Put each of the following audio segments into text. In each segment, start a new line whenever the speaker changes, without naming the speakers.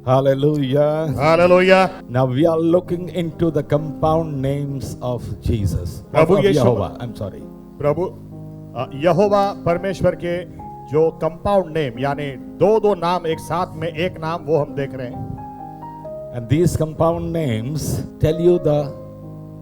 Hallelujah.
Hallelujah.
Now we are looking into the compound names of Jesus.
Prabhu
Of
Yeshu-
Jehovah. I'm sorry.
प्रभु यहोवा परमेश्वर के जो compound name यानी दो नाम एक साथ में एक नाम वो हम देख रहे हैं.
And these compound names tell you the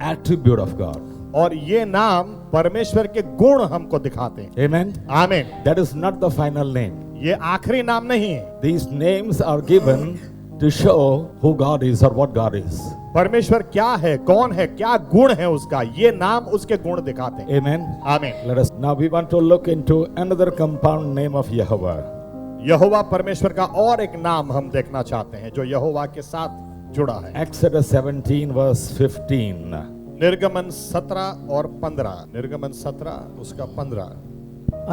attribute of God.
और ये नाम परमेश्वर के गुण हमको दिखाते हैं.
Amen.
आमीन.
That is not the final name.
ये आखिरी नाम नहीं है.
These names are given to show who God is or what God is.
परमेश्वर क्या है, कौन है, क्या गुण है उसका, ये नाम उसके गुण दिखाते हैं.
Amen.
आमीन.
Let us now we want to look into another compound name of Jehovah.
यहोवा परमेश्वर का और एक नाम हम देखना चाहते हैं जो यहोवा के साथ जुड़ा है.
Exodus 17 verse 15.
निर्गमन 17 और 15. निर्गमन 17 उसका 15.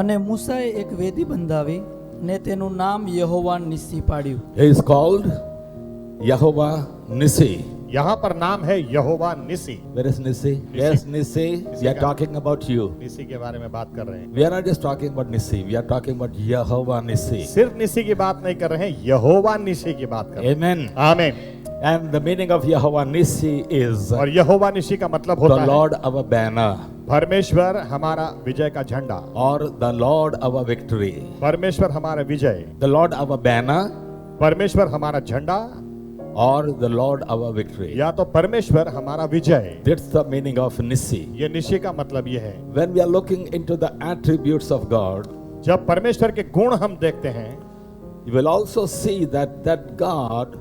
અને મૂસાએ એક વેદી બંધાવી ને તેનું નામ યહોવા નિસ્સી પાડ્યું.
He is called Jehovah Nissi.
यहाँ पर नाम है यहोवा निसी.
Where is Nissi? Yes, Nissi. We are talking about you.
निसी के बारे में बात कर रहे हैं.
We are not just talking about Nissi. We are talking about Jehovah Nissi.
सिर्फ निसी की बात नहीं कर रहे हैं, यहोवा निसी की बात कर रहे हैं.
Amen.
आमीन.
And the meaning of Jehovah Nissi is
और यहोवा निसी का मतलब
the
होता है
Lord our banner
परमेश्वर हमारा विजय का झंडा.
or the Lord our victory.
परमेश्वर हमारा विजय.
The Lord our banner
परमेश्वर हमारा झंडा
or the Lord our victory.
या तो परमेश्वर हमारा विजय.
That's the meaning of Nissi.
ये निसी का मतलब ये है.
When we are looking into the attributes of God,
जब परमेश्वर के गुण हम देखते हैं
you will also see that God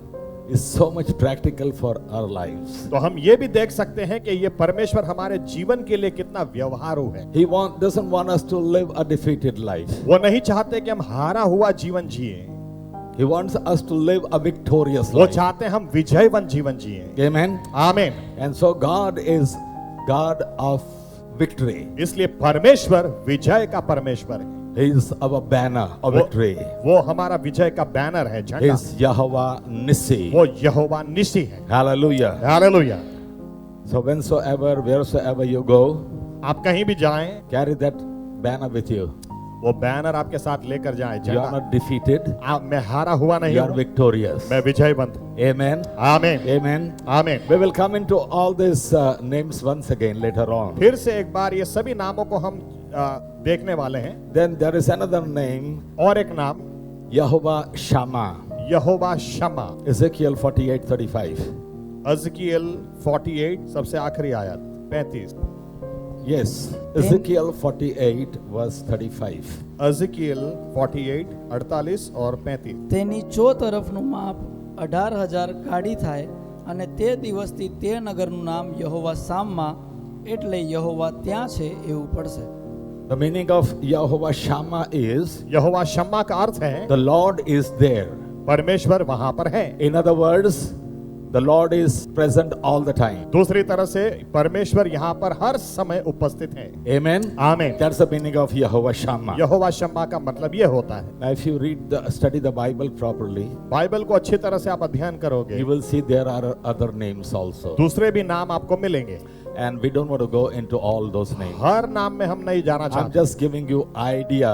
is so much practical for our lives.
तो हम ये भी देख सकते हैं कि ये परमेश्वर हमारे जीवन के लिए कितना व्यवहारू है.
He doesn't want us to live a defeated life.
वो नहीं चाहते कि हम हारा हुआ जीवन जिए.
He wants us to live a victorious
वो
life.
चाहते हैं हम विजयवन जीवन जिए.
Amen.
आमीन.
And so God is God of victory.
इसलिए परमेश्वर विजय का परमेश्वर है.
He is our banner of victory.
वो हमारा विजय का बैनर है,
He
झंडा.
is Jehovah Nissi.
वो यहोवा निसी है.
Hallelujah.
Hallelujah.
So wheresoever you go,
आप कहीं भी जाएं,
carry that banner with you.
वो बैनर आपके साथ लेकर जाएं.
You are
झंडा.
not defeated.
मैं हारा हुआ नहीं
You are
हूं.
victorious.
मैं विजयवंत हूं.
Amen.
आमीन.
Amen.
आमीन.
We will come into all these names once again later on.
फिर से एक बार ये सभी नामों को हम देखने वाले हैं.
Then there is another name,
और एक नाम
Jehovah Shammah.
यहोवा शमा.
Ezekiel 48:35.
अज़कियल 48 सबसे आखिरी आयत 35.
Yes, Ezekiel 48 verse 35.
अज़कियल 48 48 और 35.
તેની ચો તરફનું માપ 18,000 કાડી થાય અને તે દિવસથી તે નગરનું નામ યહોવા સામમાં એટલે યહોવા ત્યાં છે એવું પડશે.
The meaning of Jehovah Shammah is
यहोवा शम्मा का अर्थ है
the Lord is there.
परमेश्वर वहां पर है.
In other words, the Lord is present all the time.
दूसरी तरह से परमेश्वर यहाँ पर हर समय उपस्थित है.
Amen.
आमीन.
That's the meaning of Jehovah Shammah.
यहोवा शम्मा का मतलब ये होता है.
Now, if you study the Bible properly,
Bible को अच्छी तरह से आप अध्ययन करोगे,
you will see there are other names also.
दूसरे भी नाम आपको मिलेंगे.
And we don't want to go into all those names.
हर नाम में हम नहीं जाना
I'm
चाहते.
just giving you idea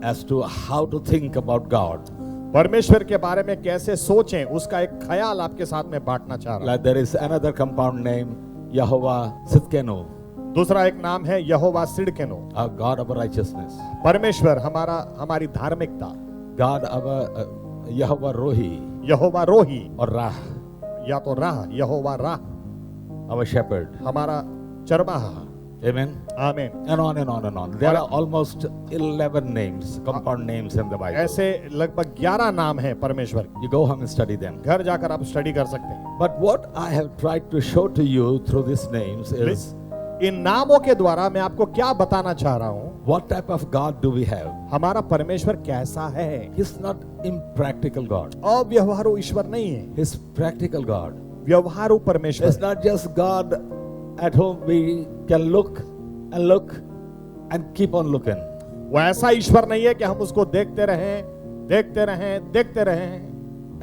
as to how to think about God.
परमेश्वर के बारे में कैसे सोचें उसका एक ख्याल आपके साथ में बांटना चाह रहा
Like there is another compound name, Jehovah Sitkenu,
हूं. दूसरा एक नाम है यहोवा सिडकेनो.
a God of righteousness.
परमेश्वर हमारी धार्मिकता.
God our Jehovah Rohi
यहोवा रोही
or Rah,
या तो राह. यहोवा राह
our shepherd.
हमारा चरवाहा.
Amen.
आमीन.
And on and on and on. There are almost 11 names, compound names in the Bible.
ऐसे लगभग 11 नाम हैं परमेश्वर के.
You go home and study them.
घर जाकर आप स्टडी कर सकते हैं.
But what I have tried to show to you through these names is
इन नामों के द्वारा मैं आपको क्या बताना चाह रहा हूं.
what type of God do we have?
हमारा परमेश्वर कैसा है.
He's not impractical God.
अव्यवहारू ईश्वर नहीं है,
He's practical God.
व्यवहारू परमेश्वर.
It's not just God at whom we can look and keep on looking.
वो ऐसा ईश्वर नहीं है कि हम उसको देखते रहें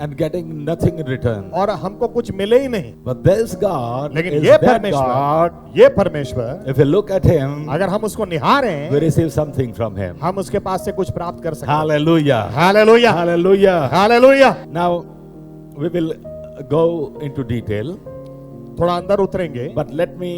And getting nothing in return.
और हमको कुछ मिले ही नहीं.
But this God
लेकिन
is
ये
that God.
परमेश्वर
If you look at Him,
अगर हम उसको निहारें,
we receive something from Him.
हम उसके पास से कुछ प्राप्त कर सकते हैं.
Hallelujah.
Hallelujah.
Hallelujah.
Hallelujah.
Now, we will go into detail,
थोड़ा अंदर उतरेंगे,
but let me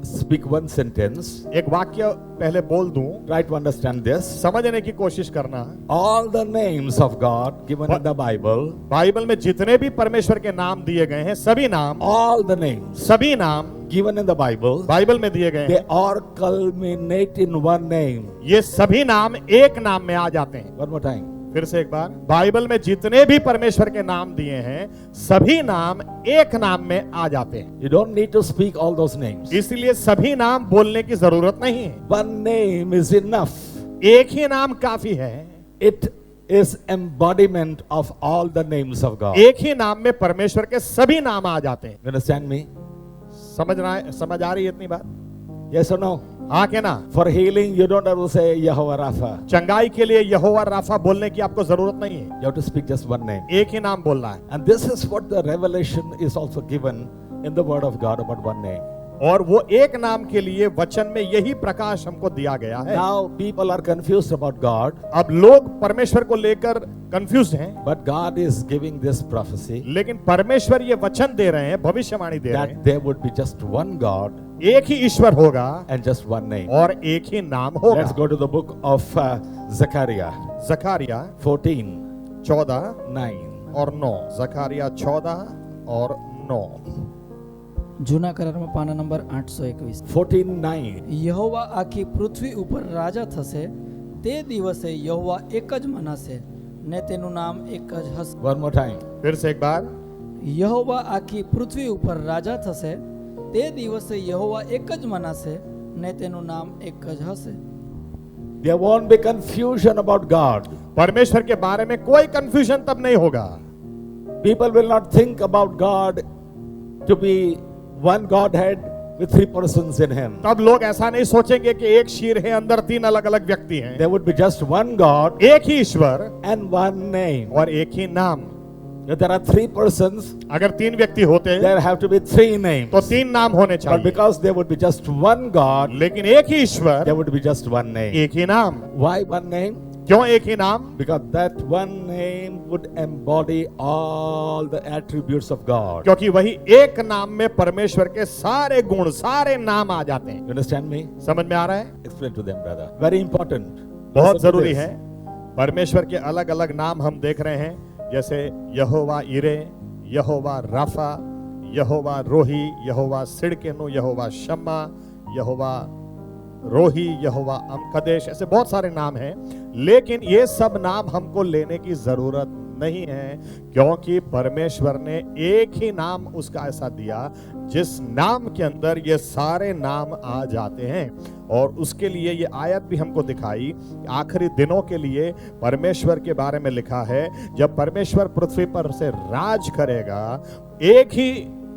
speak one sentence.
एक वाक्य पहले बोल दूं,
Try to understand this.
समझने की कोशिश करना।
All the names of God given in the Bible,
Bible में जितने भी परमेश्वर के नाम दिए गए हैं, सभी नाम,
all the names
सभी नाम
given in the Bible,
Bible में दिए गए
they
हैं,
all culminate in one name.
ये सभी नाम एक नाम में आ जाते हैं।
One more time.
फिर से एक बार, बाइबल में जितने भी परमेश्वर के नाम दिए हैं, सभी नाम एक नाम में आ जाते हैं।
You don't need to speak all those names.
इसलिए सभी नाम बोलने की जरूरत नहीं है,
One name is enough.
एक ही नाम काफी है।
It is embodiment of all the names of God.
एक ही नाम में परमेश्वर के सभी नाम आ जाते हैं।
You understand me?
समझ आ रही है इतनी बात?
Yes or no?
हाँ के ना?
For healing, you don't have to say Yehovah Rapha.
चंगाई के लिए यहोवा राफा बोलने की आपको जरूरत नहीं है,
You have to speak just one name.
एक ही नाम बोलना है।
And this is what the revelation is also given in the word of God about one name.
और वो एक नाम के लिए वचन में यही प्रकाश हमको दिया गया है।
Now people are confused about God,
अब लोग परमेश्वर को लेकर कंफ्यूज हैं,
but God is giving this prophecy
लेकिन परमेश्वर ये वचन दे रहे हैं, भविष्यवाणी दे रहे
that
हैं,
there would be just one God
एक ही ईश्वर होगा
and just one name.
और एक ही नाम होगा।
Let's go to the book of Zechariah
Zachariah
14,
14
9.
और 9, जकारिया 14 और 9।
જૂના કરારમાં પાના નંબર 821.
14:9.
યહોવા આખી પૃથ્વી ઉપર રાજા થશે, તે દિવસે યહોવા એક જ મનાશે ને તેનું નામ એક જ હશે.
One more time.
फिर से एक बार,
યહોવા આખી પૃથ્વી ઉપર રાજા થશે, તે દિવસે યહોવા એક જ મનાશે ને તેનું નામ એક જ હશે.
There won't be confusion about God.
परमेश्वर के बारे में कोई कंफ्यूजन तब नहीं होगा।
People will not think about God to be one Godhead with three persons in Him.
तब लोग ऐसा नहीं सोचेंगे कि एक शीर है, अंदर तीन अलग अलग व्यक्ति हैं।
There would be just one God
एक ही ईश्वर
and one name.
और एक ही नाम।
If there are three persons,
अगर तीन व्यक्ति होते
there have to be three names.
तो तीन नाम होने
But
चाहिए,
because there would be just one God,
लेकिन एक ही ईश्वर,
there would be just one name.
एक ही नाम।
Why one name?
क्यों एक ही नाम?
Because that one name would embody all the attributes of God.
क्योंकि वही एक नाम में परमेश्वर के सारे गुण, सारे नाम आ जाते हैं।
You understand me?
समझ में आ रहा है?
Explain to them, brother. Very important.
बहुत
Listen to
जरूरी
this.
है। परमेश्वर के अलग अलग नाम हम देख रहे हैं, जैसे यहोवा इरे, यहोवा राफा, यहोवा रोही, यहोवा सिड़केनु, यहोवा शम्मा, यहोवा रोही, यहोवा अमकदेश, ऐसे बहुत सारे नाम हैं। लेकिन ये सब नाम हमको लेने की जरूरत नहीं है, क्योंकि परमेश्वर ने एक ही नाम उसका ऐसा दिया जिस नाम के अंदर ये सारे नाम आ जाते हैं। और उसके लिए ये आयत भी हमको दिखाई, आखिरी दिनों के लिए परमेश्वर के बारे में लिखा है, जब परमेश्वर पृथ्वी पर से राज करेगा, एक ही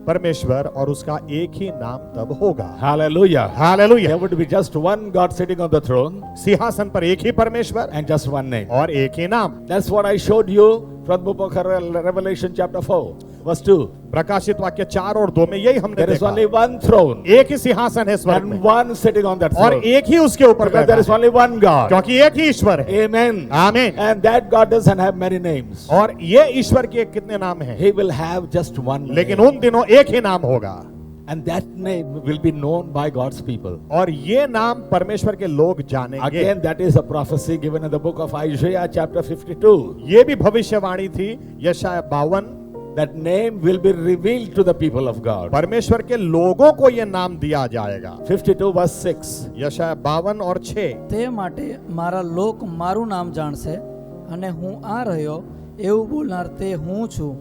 परमेश्वर और उसका एक ही नाम तब होगा।
Hallelujah.
Hallelujah.
There would be just one God sitting on the throne
सिंहासन पर एक ही परमेश्वर
and just one name.
और एक ही नाम।
That's what I showed you from the book of Revelation chapter 4, verse 2.
प्रकाशित वाक्य 4 और 2 में यही हमने
There is
देखा,
only one throne
एक ही सिंहासन है स्वर्ग में
and one sitting on that
और
throne.
एक ही उसके ऊपर
Because
बैठा
there is
है,
only one God.
क्योंकि एक ही ईश्वर है।
Amen.
आमीन।
And that God doesn't have many names.
और ये ईश्वर के कितने नाम हैं?
He will have just one
लेकिन
name.
उन दिनों एक ही नाम होगा
And that name will be known by God's people.
और ये नाम परमेश्वर के लोग जानेंगे।
Again, that is a prophecy given in the book of Isaiah chapter 52.
ये भी भविष्यवाणी थी यशायाह 52,
That name will be revealed to the people of God.
परमेश्वर के लोगों को ये नाम दिया जाएगा।
52 verse 6.
यशायाह 52 और 6।
તે માટે મારા લોક મારું નામ જાણશે અને હું આ રહ્યો એવું બોલનાર તે હું છું,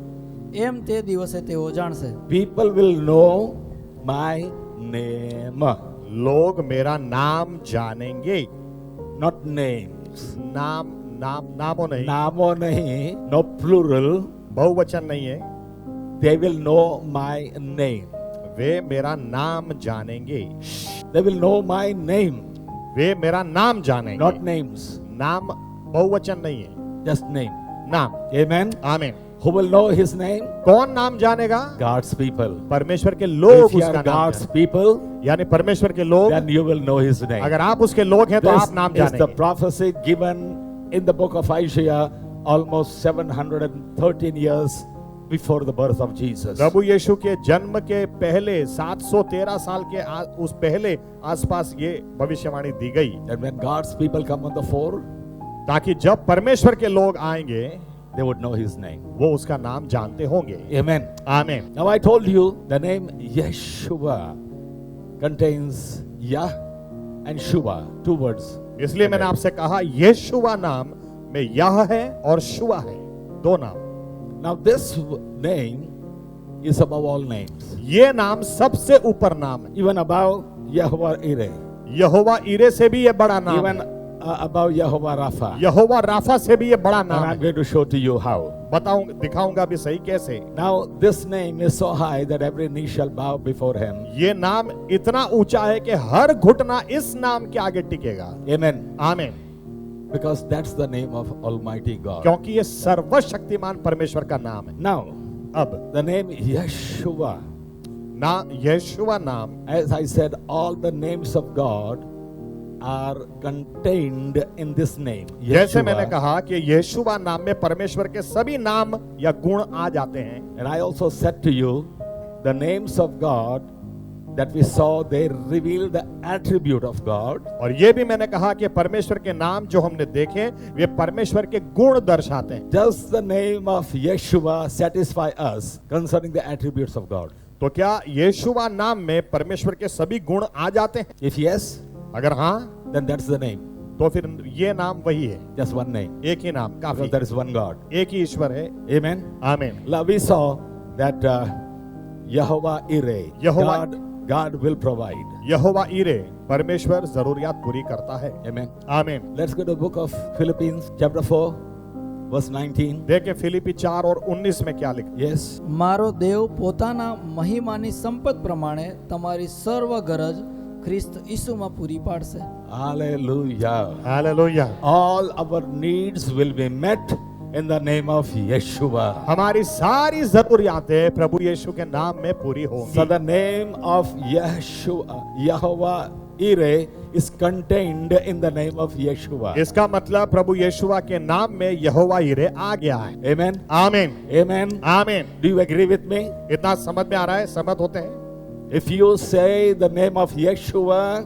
એમ તે દિવસે તેઓ જાણશે.
People will know my name,
लोग मेरा नाम जानेंगे।
not names.
नाम नाम नामों नहीं,
Namo nahi, no plural.
बहुवचन नहीं है।
They will know my name.
वे मेरा नाम जानेंगे,
They will know my name,
वे मेरा नाम जानेंगे।
not names.
नाम बहुवचन नहीं है,
Just name.
नाम।
Amen.
आमीन।
Who will know his name?
कौन नाम जानेगा?
God's people.
परमेश्वर के लोग
If you
उसका
are
नाम
God's
जानेंगे।
people,
यानी परमेश्वर के लोग,
then you will know his name.
अगर आप उसके लोग हैं तो
This
आप नाम
is the
जानेंगे।
prophecy given in the book of Isaiah almost 713 years before the birth of Jesus.
प्रभु यीशु के जन्म के पहले 713 साल के उस पहले आसपास ये भविष्यवाणी दी गई,
That when God's people come on the fore,
ताकि जब परमेश्वर के लोग आएंगे
they would know his name.
वो उसका नाम जानते होंगे।
Amen.
आमीन।
Now I told you the name Yeshua contains Yah and Shua, 2 words.
इसलिए मैंने आपसे कहा यीशुवा नाम में यह है और शुआ है, 2 नाम।
Now this name is above all names,
ये नाम सबसे ऊपर नाम है,
even above Yehovah Ire,
यहोवा इरे से भी ये बड़ा नाम
even
है,
above Yehovah Rapha.
यहोवा राफा से भी ये बड़ा
And
नाम
I'm
है।
going to show to you how.
दिखाऊंगा भी सही कैसे।
Now this name is so high that every knee shall bow before him.
ये नाम इतना ऊंचा है कि हर घुटना इस नाम के आगे टिकेगा।
Amen.
आमीन।
Because that's the name of Almighty God.
क्योंकि ये सर्वशक्तिमान परमेश्वर का नाम है।
Now,
अब
the name Yeshua,
ना यीशुवा नाम,
as I said, all the names of God are contained in this name.
जैसे मैंने
Yeshua.
कहा कि यीशुवा नाम में परमेश्वर के सभी नाम या गुण आ जाते हैं।
And I also said to you, the names of God that we saw, they reveal the attribute of God.
और ये भी मैंने कहा कि परमेश्वर के नाम जो हमने देखे वे परमेश्वर के गुण दर्शाते हैं।
Does the name of Yeshua satisfy us concerning the attributes of God?
तो क्या यीशुवा नाम में परमेश्वर के सभी गुण आ जाते हैं?
If yes,
अगर हाँ,
then that's the name.
तो फिर ये नाम वही है,
Just one name.
एक ही नाम काफी,
Because there is one God.
एक ही ईश्वर है।
Amen.
आमीन।
Now we saw that Yehovah Ire,
Yehovah-
God will provide.
यहोवा इरे, परमेश्वर जरूरियात पूरी करता है।
Amen.
आमीन।
Let's go to the book of Philippians, chapter 4, verse 19.
देखें फिलिपी 4 और 19 में क्या लिखा।
Yes.
મારો દેવ પોતાના મહિમાની સંપત પ્રમાણે તમારી સર્વ ગરજ ખ્રિસ્ત ઈસુમાં પૂરી પાડશે.
Hallelujah.
Hallelujah.
All our needs will be met in the name of Yeshua.
हमारी सारी जरूरियातें प्रभु यीशु के नाम में पूरी
So
होंगी।
the name of Yeshua, Yehovah Ire, is contained in the name of Yeshua.
इसका मतलब प्रभु यीशुवा के नाम में यहोवा इरे आ गया है।
Amen.
आमीन।
Amen.
आमीन।
Do you agree with me?
इतना समझ में आ रहा है? सहमत होते हैं?
If you say the name of Yeshua,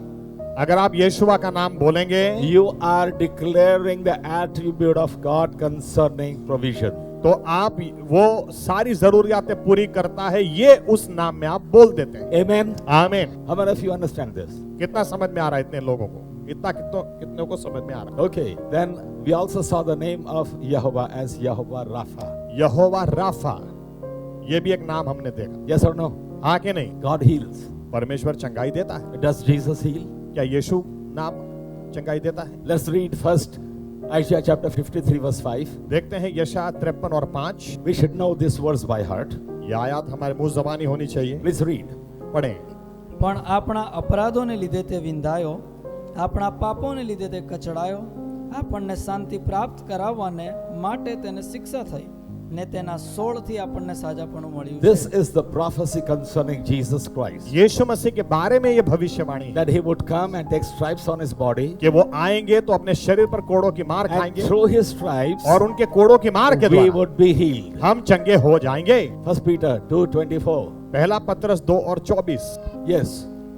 अगर आप यीशुवा का नाम बोलेंगे
you are declaring the attribute of God concerning provision.
तो आप वो सारी जरूरियातें पूरी करता है, ये उस नाम में आप बोल देते हैं।
Amen.
आमीन।
How many of you understand this?
कितना समझ में आ रहा है इतने लोगों को? कितनों को समझ में आ रहा है?
Okay. Then we also saw the name of Yehovah as Yehovah Rapha.
Jehovah Rafa, ये भी एक नाम हमने देखा।
Yes or no?
हाँ कि नहीं?
God heals.
परमेश्वर चंगाई देता है।
Does Jesus heal?
क्या यीशु नाम चंगाई देता है?
Let's read first Isaiah chapter 53 verse 5.
देखते हैं यशायाह 53 और 5।
We should know this verse by heart.
ये आयत हमारे मुंह ज़बानी होनी चाहिए।
Please read.
पढ़ें।
પણ આપણા અપરાધોને લીધે તે વિંધાયો, આપણા પાપોને લીધે તે કચડાયો, આપણને શાંતિ પ્રાપ્ત કરાવવાને માટે તેને શિક્ષા થઈ, ને તેના સોળથી આપણને સાજાપણું મળ્યું
This
છે.
is the prophecy concerning Jesus Christ.
यीशु मसीह के बारे में ये भविष्यवाणी है
That he would come and take stripes on his body.
कि वो आएंगे तो अपने शरीर पर कोड़ों की मार
And
खाएंगे
through his stripes,
और उनके कोड़ों की मार के
we
द्वारा
would be healed.
हम चंगे हो जाएंगे।
1 Peter 2:24.
पहला पत्रस 2 और 24।
Yes.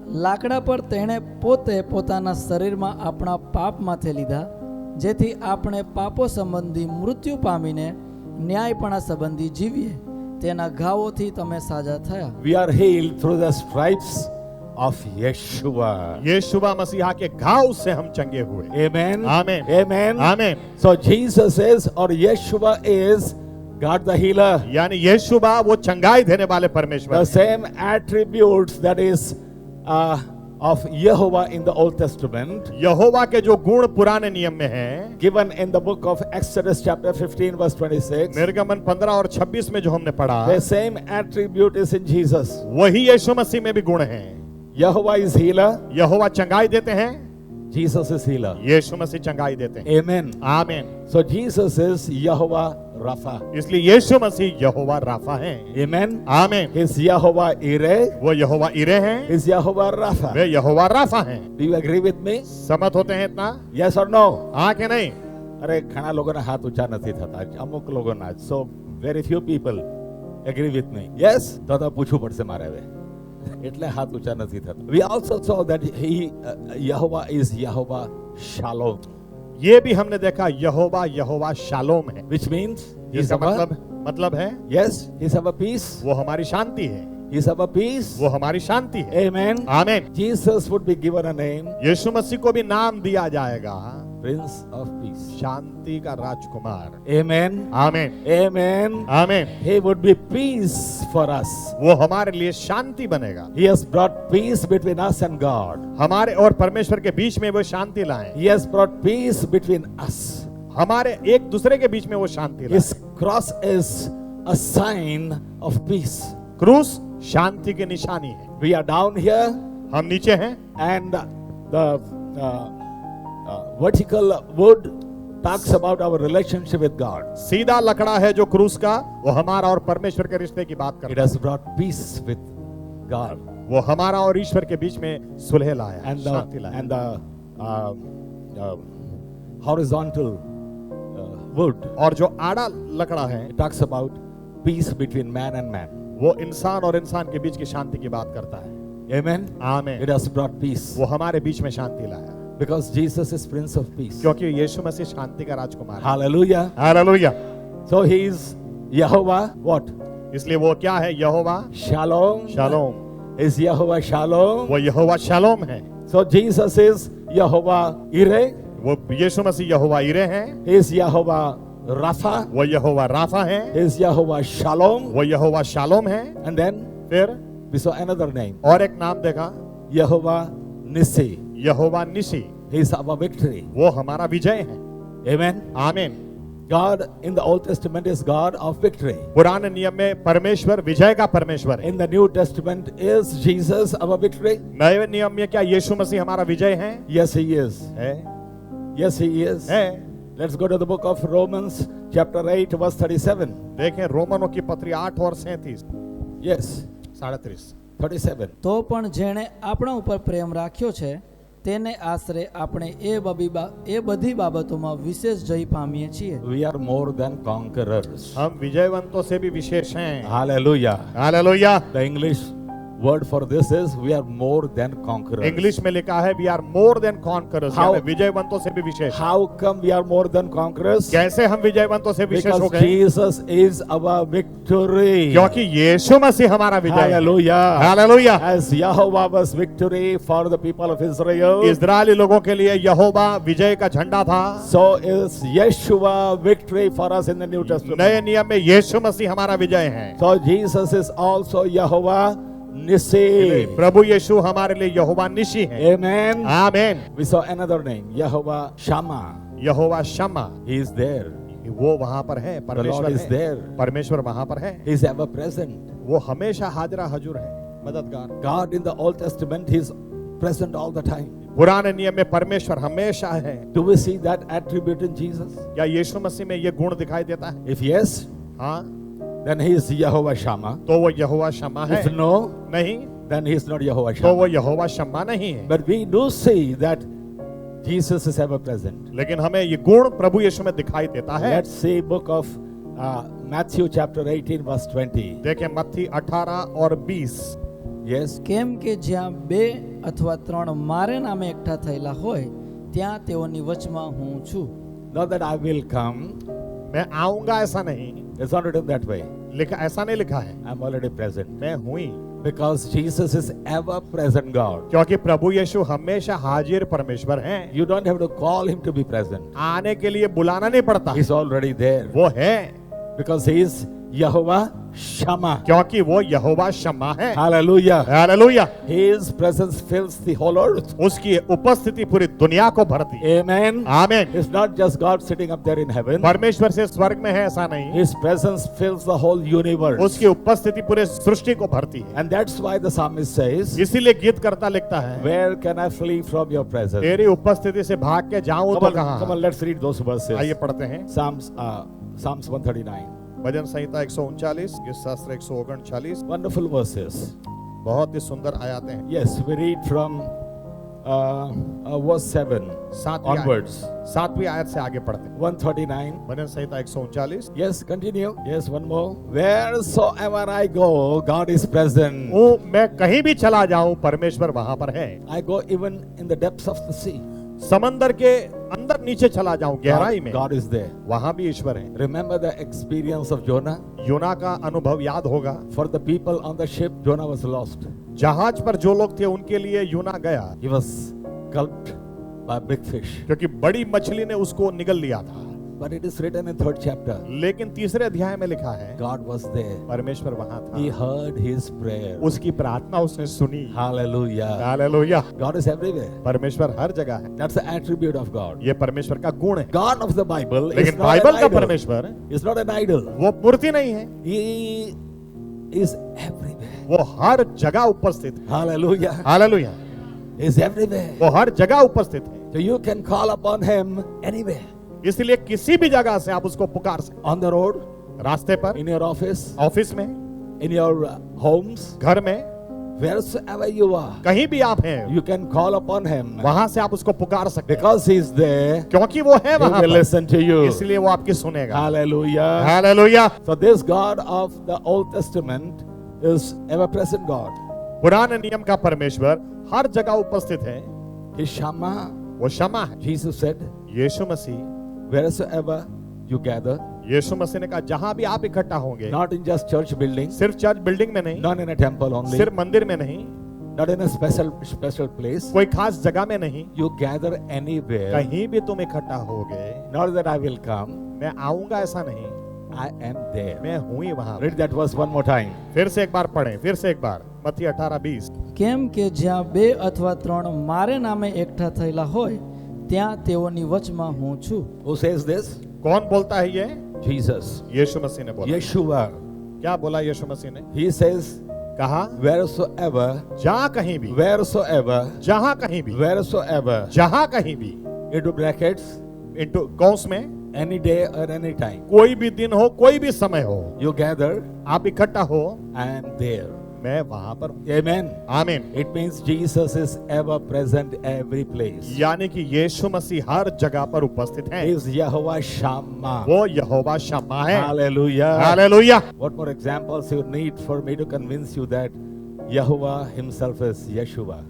લાકડા પર તેણે પોતે પોતાના શરીરમાં આપણા પાપ માથે લીધા, જેથી આપણે પાપો સંબંધી મૃત્યુ પામીને ન્યાયપણા સંબંધી જીવીએ. તેના ઘાવોથી તમે સાજા થયા.
We are healed through the stripes of Yeshua.
यीशुवा मसीहा के घाव से हम चंगे हुए।
Amen.
Amen.
Amen.
आमीन।
So Jesus is, or Yeshua is, God the healer.
यानी यीशुवा वो चंगाई देने वाले परमेश्वर
The
हैं।
same attributes that is of Yehovah in the Old Testament,
यहोवा के जो गुण पुराने नियम में हैं,
given in the book of Exodus chapter 15 verse 26,
निर्गमन 15 और 26 में जो हमने पढ़ा,
the same attribute is in Jesus.
वही यीशु मसीह में भी गुण हैं।
Yehovah is healer,
यहोवा चंगाई देते हैं,
Jesus is healer.
यीशु मसीह चंगाई देते हैं।
Amen.
आमीन।
So Jesus is Yehovah Rapha.
इसलिए यीशु मसीह यहोवा राफा हैं।
Amen.
आमीन।
He's Yehovah Ire,
वो यहोवा इरे हैं,
he's Yehovah Rapha.
वे यहोवा राफा हैं।
Do you agree with me?
सहमत होते हैं इतना?
Yes or no?
हाँ कि नहीं?
અરે ઘણા લોકોના હાથ ઊંચા નથી થતા, અમુક લોકોના. So very few people. Agree with me? Yes? તો પૂછવું પડશે મારે હવે. એટલે હાથ ઊંચા નથી થતા. We also saw that Yehovah is Yehovah Shalom,
ये भी हमने देखा यहोवा शालोम है,
which means he's
इसका
our,
मतलब है
yes, he's our peace.
वो हमारी शांति है,
He's our peace.
वो हमारी शांति है।
Amen.
आमीन।
Jesus would be given a name,
यीशु मसीह को भी नाम दिया जाएगा
Prince of Peace.
शांति का राजकुमार।
Amen.
आमीन
Amen.
आमीन।
He would be peace for us.
वो हमारे लिए शांति बनेगा,
He has brought peace between us and God.
हमारे और परमेश्वर के बीच में वो शांति लाए,
He has brought peace between us.
हमारे एक दूसरे के बीच में वो शांति लाए।
His cross is a sign of peace.
क्रूस शांति की निशानी है।
We are down here,
हम नीचे हैं,
and the vertical wood talks about our relationship with God.
सीधा लकड़ा है जो क्रूस का, वो हमारा और परमेश्वर के रिश्ते की बात
It
करता
has brought peace with God.
है। वो हमारा और ईश्वर के बीच में सुलह लाया,
And
शांति
the,
लाया।
and the horizontal wood,
और जो आड़ा लकड़ा है,
it talks about peace between man and man.
वो इंसान और इंसान के बीच की शांति की बात करता है।
Amen.
आमीन।
It has brought peace
वो हमारे बीच में शांति लाया,
because Jesus is Prince of Peace.
क्योंकि यीशु मसीह शांति का राजकुमार है।
Hallelujah.
Hallelujah.
So he is Yehovah what?
इसलिए वो क्या है? यहोवा
Shalom.
Shalom.
Is Yehovah Shalom.
वो यहोवा शालोम है।
So Jesus is Yehovah Ire.
वो यीशु मसीह यहोवा इरे हैं,
He is Yehovah Rapha.
वो यहोवा राफा है,
He is Yehovah Shalom.
वो यहोवा शालोम है।
And then
फिर
we saw another name,
और एक नाम देखा,
Yehovah Nissi.
Jehovah निसी।
He is our victory.
वो हमारा विजय है।
Amen.
आमीन।
God in the Old Testament is God of victory.
पुराने नियम में परमेश्वर विजय का परमेश्वर है।
In the New Testament is Jesus our victory?
नए नियम में क्या यीशु मसीह हमारा विजय है?
Yes, he is.
है,
Yes, he is.
है।
Let's go to the book of Romans, chapter 8, verse 37.
देखें रोमनों की पत्री 8 और 37,
Yes,
37।
37.
તો પણ જેણે આપણા ઉપર પ્રેમ રાખ્યો છે તેને આશરે આપણે એ બધી બાબતોમાં વિશેષ જય પામીએ છીએ.
We are more than conquerors.
हम विजयवंतों से भी विशेष हैं।
Hallelujah.
Hallelujah.
The English word for this is we are more than conquerors.
English में लिखा है we are more than conquerors,
How-
यानी विजयवंतों से भी विशेष।
How come we are more than conquerors?
कैसे हम विजयवंतों से विशेष हो
Because
गए?
Jesus is our victory.
क्योंकि यीशु मसीह हमारा विजय है।
Hallelujah.
Hallelujah.
As Yahweh was victory for the people of Israel,
इस्राएली लोगों के लिए यहोवा विजय का झंडा था,
so is Yeshua victory for us in the New Testament.
नए नियम में यीशु मसीह हमारा विजय है।
So Jesus is also Yahweh Nissi.
प्रभु यीशु हमारे लिए यहोवा निशी है।
Amen.
आमीन।
We saw another name, Yahweh Shammah.
Jehovah Shamma,
He is there.
वो वहां पर है,
The Lord
परमेश्वर
is
है।
there.
परमेश्वर वहां पर है,
He is ever present.
वो हमेशा हाजिरा हजूर है, मददगार।
God in the Old Testament, He is present all the time.
पुराने नियम में परमेश्वर हमेशा है।
Do we see that attribute in Jesus?
क्या यीशु मसीह में ये गुण दिखाई देता है?
If yes,
हाँ,
then He is Yahweh Shammah.
तो वो यहोवा शम्मा है।
If no,
नहीं,
then He is not Yahweh
तो वो
Shammah.
यहोवा शम्मा नहीं है।
But we do see that Jesus is ever present.
लेकिन हमें ये गुण प्रभु यीशु में दिखाई देता है।
Let's see book of Matthew chapter 18 verse 20.
देखें मत्ती 18 और 20।
Yes.
કેમ કે જ્યાં 2 અથવા 3 મારે નામે એકઠા થયેલા હોય ત્યાં તેઓની વચમાં હું છું.
Not that I will come.
मैं आऊंगा ऐसा नहीं
It's not written that way.
लिखा, ऐसा नहीं लिखा है।
I'm already present.
मैं हुई,
Because Jesus is ever present God.
क्योंकि प्रभु यीशु हमेशा हाजिर परमेश्वर हैं।
You don't have to call Him to be present.
आने के लिए बुलाना नहीं पड़ता,
He's already there.
वो है,
Because He is Yahweh Shammah.
क्योंकि वो यहोवा शम्मा है।
Hallelujah.
Hallelujah.
His presence fills the whole earth.
उसकी उपस्थिति पूरी दुनिया को भरती है।
Amen.
आमीन।
It's not just God sitting up there in heaven.
परमेश्वर से स्वर्ग में है ऐसा नहीं,
His presence fills the whole universe.
उसकी उपस्थिति पूरे सृष्टि को भरती है।
And that's why the psalmist says,
इसीलिए गीत करता लिखता है,
where can I flee from your presence?
तेरी उपस्थिति से भाग के जाऊं तो
Come
कहां?
on, let's read those verses.
आइए पढ़ते हैं।
Psalms 139.
भजन संहिता 139, गीत शास्त्र 139।
Wonderful verses.
बहुत ही सुंदर आयातें हैं।
Yes, we read from verse 7 onwards.
सातवीं आयत से आगे पढ़ते हैं।
139.
भजन संहिता 139।
Yes, continue. Yes, one more. Wheresoever I go, God is present.
वो मैं कहीं भी चला जाऊं परमेश्वर वहां पर है।
I go even in the depths of the sea.
समंदर के अंदर नीचे चला जाऊं गहराई में,
God is there.
वहां भी ईश्वर है।
Remember the experience of Jonah?
योना का अनुभव याद होगा।
For the people on the ship, Jonah was lost.
जहाज पर जो लोग थे उनके लिए योना गया,
He was gulped by a big fish.
क्योंकि बड़ी मछली ने उसको निगल लिया था।
But it is written in 3rd chapter.
लेकिन तीसरे अध्याय में लिखा है
God was there.
परमेश्वर वहां
He
था,
heard his prayer.
उसकी प्रार्थना उसने सुनी।
Hallelujah.
Hallelujah.
God is everywhere.
परमेश्वर हर जगह है।
That's the attribute of God.
ये परमेश्वर का गुण है।
God of the Bible is
लेकिन
not
बाइबल
an
का
idol.
परमेश्वर
Is not an idol.
वो मूर्ति नहीं है,
He is everywhere.
वो हर जगह उपस्थित है।
Hallelujah.
Hallelujah.
He is everywhere.
वो हर जगह उपस्थित है,
So you can call upon him anywhere.
इसलिए किसी भी जगह से आप उसको पुकार सकते
On the road,
हैं। रास्ते पर,
in your office,
ऑफिस में,
in your homes,
घर में,
wheresoever you are,
कहीं भी आप हैं,
you can call upon him.
वहां से आप उसको पुकार सकते हैं,
Because he is there,
क्योंकि वो है
he
वहां
will
पर,
listen to you.
इसलिए वो आपकी सुनेगा।
Hallelujah.
Hallelujah.
So this God of the Old Testament is ever present God.
पुराने नियम का परमेश्वर हर जगह उपस्थित है।
His Shammah,
वो क्षमा है।
Jesus said,
Yeshu Masih,
wheresoever you gather,
यीशु मसीह ने कहा जहां भी आप इकट्ठा होंगे,
not in just church buildings,
सिर्फ चर्च बिल्डिंग में नहीं,
not in a temple only,
सिर्फ मंदिर में नहीं,
not in a special place,
कोई खास जगह में नहीं,
you gather anywhere.
कहीं भी तुम इकट्ठा होगे,
Not that I will come,
मैं आऊंगा ऐसा नहीं,
I am there.
मैं हूं ही वहां।
Read that verse one more time.
फिर से एक बार पढ़ें, फिर से एक बार मत्ती 18:20।
કેમ કે જ્યાં બે અથવા ત્રણ મારે નામે એકઠા થયેલા હોય ત્યાં તેઓની વચમાં હું છું।
Who says this?
कौन बोलता है ये?
Jesus.
यीशु मसीह ने बोला।
Yeshua.
क्या बोला यीशु मसीह ने?
He says,
कहा
wheresoever,
जहां कहीं भी,
wheresoever,
जहां कहीं भी,
wheresoever,
जहां कहीं भी,
into brackets,
इनटू कौंस में,
any day or any time.
कोई भी दिन हो, कोई भी समय हो,
You gather,
आप इकट्ठा हो,
I am there.
मैं वहां पर हूं।
Amen.
आमीन।
It means Jesus is ever present every place.
यानी कि यीशु मसीह हर जगह पर उपस्थित है।
He is Yahweh Shammah.
वो यहोवा शम्मा है।
Hallelujah.
Hallelujah.
What more examples you need for me to convince you that Yahweh himself is Yeshua?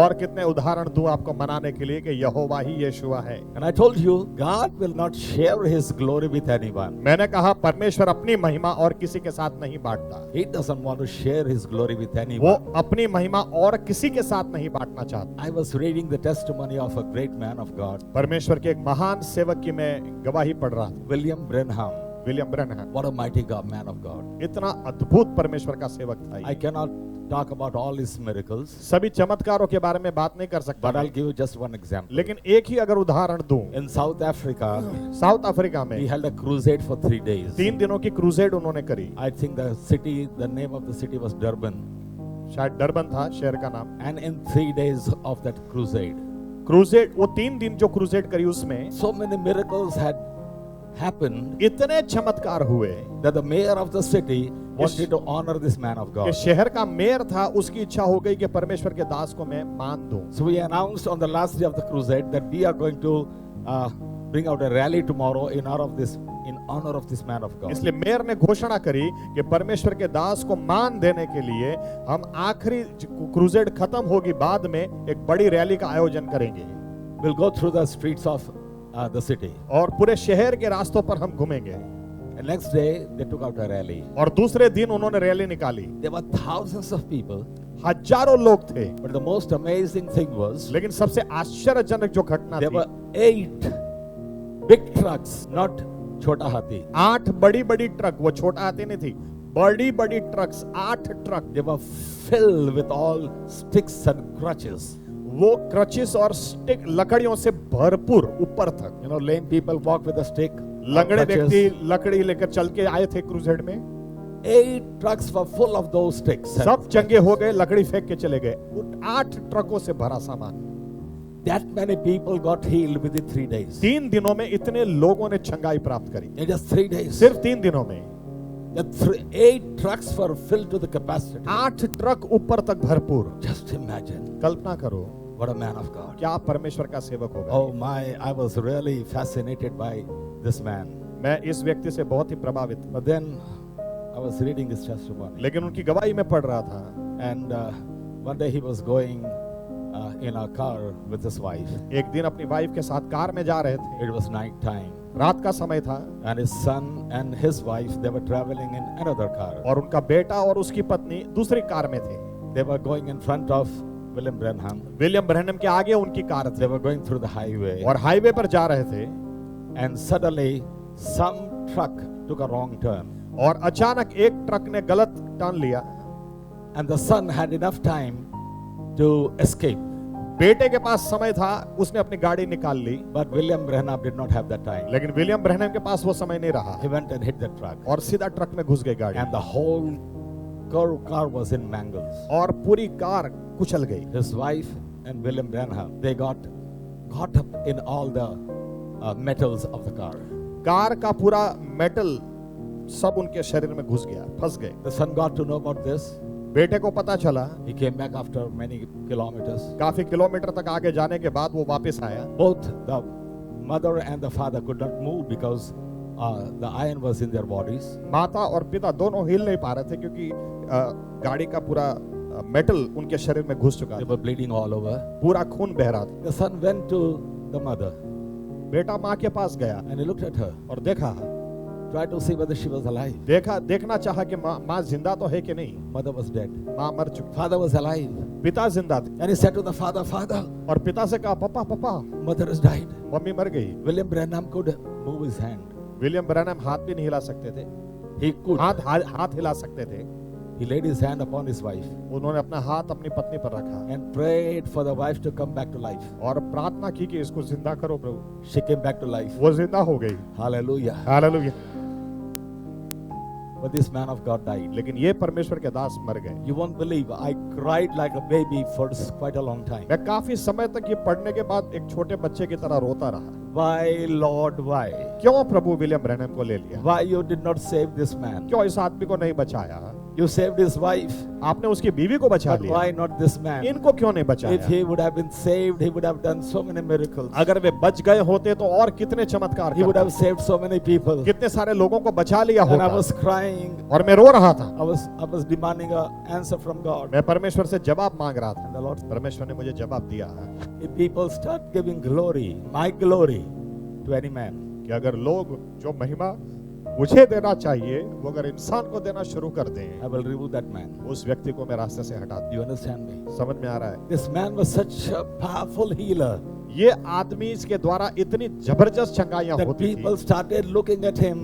और कितने उदाहरण दूं आपको मनाने के लिए कि यहोवा ही यीशुआ है।
And I told you, God will not share his glory with anyone.
मैंने कहा परमेश्वर अपनी महिमा और किसी के साथ नहीं बांटता।
He doesn't want to share his glory with
वो
anyone.
अपनी महिमा और किसी के साथ नहीं बांटना चाहता।
I was reading the testimony of a great man of God,
परमेश्वर के एक महान सेवक की मैं गवाही पढ़ रहा था,
William Branham.
William Branham.
What a mighty God, man of God.
इतना अद्भुत परमेश्वर का सेवक था
I
ये।
cannot talk about all his miracles,
सभी चमत्कारों के बारे में बात नहीं कर सकता,
but I'll give you just one example.
लेकिन एक ही अगर उदाहरण दूं,
In South Africa,
south Africa में
he held a crusade for 3 days.
3 दिनों की क्रूसेड उन्होंने करी।
I think the name of the city was Durban.
शायद डरबन था शहर का नाम।
And in 3 days of that crusade,
crusade, वो 3 दिन जो क्रूसेड करी उसमें
so many miracles had happened
इतने चमत्कार हुए
that the mayor of the city wanted to honor this man of
कि
God.
शहर का मेयर था, उसकी इच्छा हो गई कि परमेश्वर के दास को मैं मान दूं।
So we announced on the last day of the crusade that we are going to bring out a rally tomorrow in honor of this man of God.
इसलिए मेयर ने घोषणा करी कि परमेश्वर के दास को मान देने के लिए हम आखिरी क्रूसेड खत्म होगी बाद में एक बड़ी रैली का आयोजन करेंगे।
We'll go through the streets of the city.
और पूरे शहर के रास्तों पर हम घूमेंगे।
And next day they took out a rally.
और दूसरे दिन उन्होंने रैली निकाली।
There were thousands of people,
हजारों लोग थे,
but the most amazing thing was
लेकिन सबसे आश्चर्यजनक जो घटना
there
थी,
were 8 big trucks, not छोटा हाथी.
8 बड़ी बड़ी ट्रक, वो छोटा हाथी नहीं थी, बड़ी बड़ी trucks, 8 truck,
They were filled with all sticks and crutches.
वो क्रचिस और स्टिक लकड़ियों से भरपूर ऊपर तक।
You know, lame people walk with a stick.
लंगड़े
crutches.
व्यक्ति लकड़ी लेकर चल के आए थे क्रूसेड में।
8 trucks were full of those sticks.
सब चंगे हो गए, लकड़ी फेंक के चले गए। 8 ट्रकों से भरा सामान।
That many people got healed within 3 days.
3 दिनों में इतने लोगों ने चंगाई प्राप्त करी,
In just 3 days.
सिर्फ 3 दिनों में।
The 8 trucks were filled to the capacity.
8 truck ऊपर तक भरपूर।
Just imagine
कल्पना करो
What a man of God.
क्या परमेश्वर का सेवक होगा।
Oh my, I was really fascinated by this man.
मैं इस व्यक्ति से बहुत ही प्रभावित था।
But then I was reading his testimony.
लेकिन उनकी गवाही में पढ़ रहा था।
And one day he was going in a car with his wife.
एक दिन अपनी वाइफ के साथ कार में जा रहे थे।
It was night time.
रात का समय था
And his son and his wife, they were traveling in another car.
और उनका बेटा और उसकी पत्नी दूसरी कार में थे।
They were going in front of William Branham.
William Branham के आगे उनकी कार
They
थी
were going through the highway.
और हाईवे पर जा रहे थे
And suddenly some truck took a wrong turn.
और अचानक एक ट्रक ने गलत टर्न लिया।
And the son had enough time to escape.
बेटे के पास समय था, उसने अपनी गाड़ी निकाल ली,
But William Branham did not have that time.
लेकिन विलियम ब्रैनम के पास वो समय नहीं रहा
He went and hit the truck.
और सीधा ट्रक में घुस गई गाड़ी
And the whole car was in mangles.
और पूरी कार कुचल गई।
His wife and William Branham, they got caught up in all the metals of the car.
Car का पूरा मेटल सब उनके शरीर में घुस गया, फंस गए।
The son got to know about this.
बेटे को पता चला,
He came back after many kilometers.
काफी किलोमीटर तक आगे जाने के बाद वो वापस आया।
Both the mother and the father could not move because the iron was in their bodies.
माता और पिता दोनों हिल नहीं पा रहे थे क्योंकि गाड़ी का पूरा मेटल उनके शरीर में घुस चुका
They
था,
were bleeding all over.
पूरा खून बह रहा था।
The son went to the mother
बेटा माँ के पास गया
and he looked at her,
और देखा
tried to see whether she was alive.
देखना चाहा कि माँ जिंदा तो है कि नहीं।
Mother was dead.
माँ मर चुकी,
Father was alive.
पिता जिंदा थे।
And he said to the father, Father,
और पिता से कहा, पापा पापा,
mother has died.
मम्मी मर गई।
William Branham could move his hand.
William Branham हाथ भी नहीं हिला सकते थे,
He could.
हाथ हिला सकते थे।
He laid his hand upon his wife
उन्होंने अपना हाथ अपनी पत्नी पर रखा
and prayed for the wife to come back to life.
और प्रार्थना की कि इसको जिंदा करो प्रभु।
She came back to life.
वो जिंदा हो गई।
Hallelujah.
Hallelujah.
But this man of God died.
लेकिन ये परमेश्वर के दास मर गए।
You won't believe, I cried like a baby for quite a long time.
मैं काफी समय तक ये पढ़ने के बाद एक छोटे बच्चे की तरह रोता रहा।
Why, Lord, why?
क्यों प्रभु विलियम ब्रैनम को ले लिया?
Why you did not save this man?
क्यों इस आदमी को नहीं बचाया?
You saved his wife,
आपने उसकी बीवी को बचा
but
लिया,
why not this man?
इनको क्यों नहीं
If
बचाया?
he would have been saved, he would have done so many miracles.
अगर वे बच गए होते तो और कितने चमत्कार
He would
करते।
have saved so many people.
कितने सारे लोगों को बचा लिया
And I
होता।
was crying.
और मैं रो रहा था,
I was demanding an answer from God.
मैं परमेश्वर से जवाब मांग रहा था।
And the Lord,
परमेश्वर ने मुझे जवाब दिया
if people start giving glory, my glory, to any man,
कि अगर लोग जो महिमा मुझे देना चाहिए वो अगर इंसान को देना शुरू कर दें,
I will remove that man.
उस व्यक्ति को मैं रास्ते से हटा दूं।
You understand me?
समझ में आ रहा है?
This man was such a powerful healer
ये आदमी इसके द्वारा इतनी जबरदस्त चंगाइयां
that
होती
people
थी
started looking at him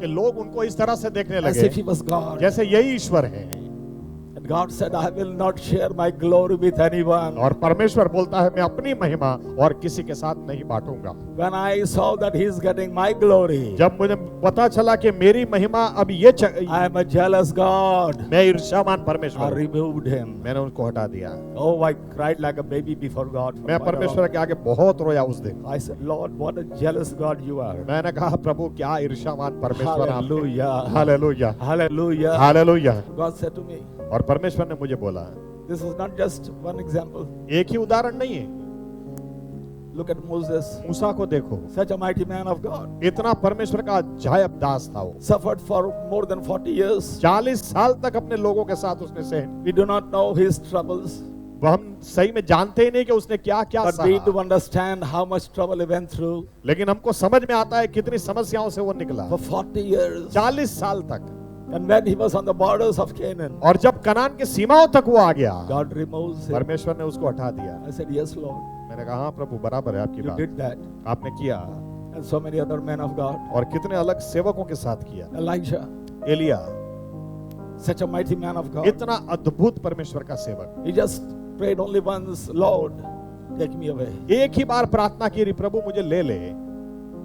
कि लोग उनको इस तरह से देखने
as
लगे
if he was God.
जैसे यही ईश्वर है।
And God said, I will not share my glory with anyone.
और परमेश्वर बोलता है मैं अपनी महिमा और किसी के साथ नहीं बांटूंगा।
When I saw that he's getting my glory,
जब मुझे पता चला कि मेरी महिमा अब ये
I am a jealous God.
मैं ईर्ष्यावान
I
परमेश्वर,
removed him.
मैंने उनको हटा दिया।
Oh, I cried like a baby before God. for
मैं
quite a
परमेश्वर
long-
के आगे बहुत रोया उस दिन।
I said, Lord, what a jealous God you are.
मैंने कहा प्रभु क्या ईर्ष्यावान परमेश्वर आप।
Hallelujah.
Hallelujah,
Hallelujah.
Hallelujah.
God said to me,
और परमेश्वर ने मुझे बोला,
this is not just one example.
एक ही उदाहरण नहीं है,
Look at Moses,
मूसा को देखो,
such a mighty man of God.
इतना परमेश्वर का जायब दास था वो।
Suffered for more than 40 years.
40 साल तक अपने लोगों के साथ उसने सह।
We do not know his troubles,
वो हम सही में जानते ही नहीं कि उसने क्या क्या
but we do
सहा,
understand how much trouble he went through
लेकिन हमको समझ में आता है कितनी समस्याओं से वो निकला।
for 40 years.
40 साल तक,
And when he was on the borders of Canaan,
और जब कनान की सीमाओं तक वो आ गया,
God removes him.
परमेश्वर ने उसको हटा दिया।
I said, yes, Lord,
मैंने कहा हाँ प्रभु बराबर है आपकी
you
बात,
did that.
आपने किया।
And so many other men of God.
और कितने अलग सेवकों के साथ किया।
Elijah,
Elia
such a mighty man of God.
इतना अद्भुत परमेश्वर का सेवक,
He just prayed only once, Lord, take me away.
एक ही बार प्रार्थना की, प्रभु मुझे ले ले,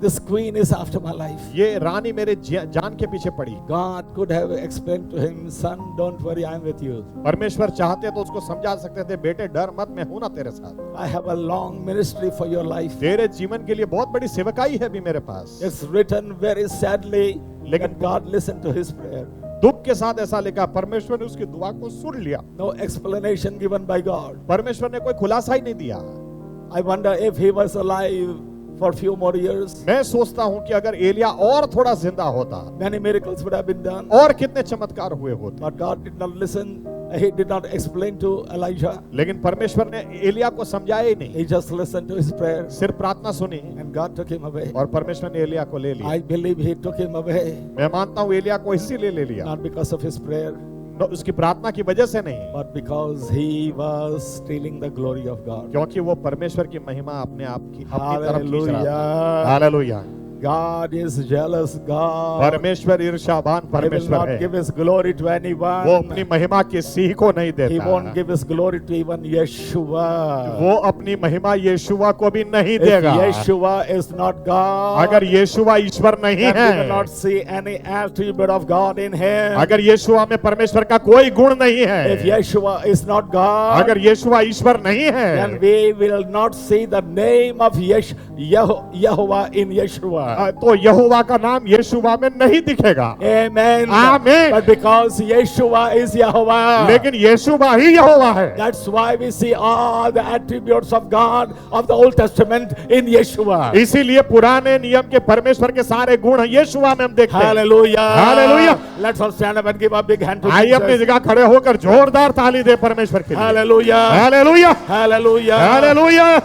This queen is after my life.
ये रानी मेरे जान के पीछे पड़ी।
God could have explained to him, son, don't worry, I'm with you.
परमेश्वर चाहते तो उसको समझा सकते थे, बेटे डर मत, मैं हूं ना तेरे साथ।
I have a long ministry for your life.
तेरे जीवन के लिए बहुत बड़ी सेवकाई है भी मेरे पास।
It's written very sadly,
लेकिन
God listened to his prayer.
दुख के साथ ऐसा लिखा, परमेश्वर ने उसकी दुआ को सुन लिया।
No explanation given by God.
परमेश्वर ने कोई खुलासा ही नहीं दिया।
I wonder if he was alive for few more years,
मैं सोचता हूं कि अगर एलिया और थोड़ा जिंदा होता,
many miracles would have been done.
और कितने चमत्कार हुए होते।
But God did not listen. He did not explain to Elijah.
लेकिन परमेश्वर ने एलिया को समझाया ही नहीं,
He just listened to his prayer,
सिर्फ प्रार्थना सुनी
and God took him away.
और परमेश्वर ने एलिया को ले लिया।
I believe He took him away,
मैं मानता हूं एलिया को इसीलिए ले लिया,
not because of his prayer,
उसकी प्रार्थना की वजह से नहीं,
but because he was stealing the glory of God.
क्योंकि वो परमेश्वर की महिमा अपने आप की अपनी तरफ खींच रहा था।
Hallelujah.
Hallelujah.
God is jealous God.
परमेश्वर ईर्ष्यावान
He will
परमेश्वर
not
है।
give His glory to
वो
anyone.
अपनी महिमा किसी को नहीं
He
देता।
won't give His glory to even Yeshua.
वो अपनी महिमा यीशुआ को भी नहीं
If
देगा।
Yeshua is not God,
अगर यीशुआ ईश्वर नहीं
then we will
है,
not see any attribute of God in Him.
अगर यीशुआ में परमेश्वर का कोई गुण नहीं
If
है,
Yeshua is not God,
अगर यीशुआ ईश्वर नहीं
then
है,
we will not see the name of Yahuwah in Yeshua.
तो यहोवा का नाम यीशुआ में नहीं दिखेगा।
Amen.
Amen.
But because Yeshua is Yahuwah,
लेकिन यीशुआ ही यहोवा है।
that's why we see all the attributes of God of the Old Testament in Yeshua.
इसीलिए पुराने नियम के परमेश्वर के सारे गुण यीशुआ में हम देखते हैं।
Hallelujah.
Hallelujah.
Let's all stand up and give a big hand to
आइए अपनी
Jesus.
जगह खड़े होकर जोरदार ताली दे परमेश्वर के लिए।
Hallelujah.
Hallelujah,
Hallelujah.
Hallelujah.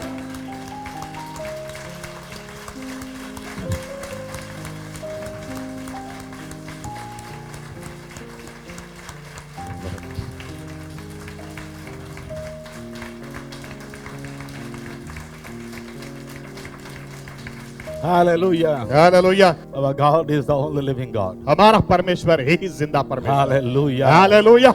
Hallelujah.
Hallelujah.
Our God is the only living God.
हमारा परमेश्वर ही जिंदा परमेश्वर।
Hallelujah.
Hallelujah.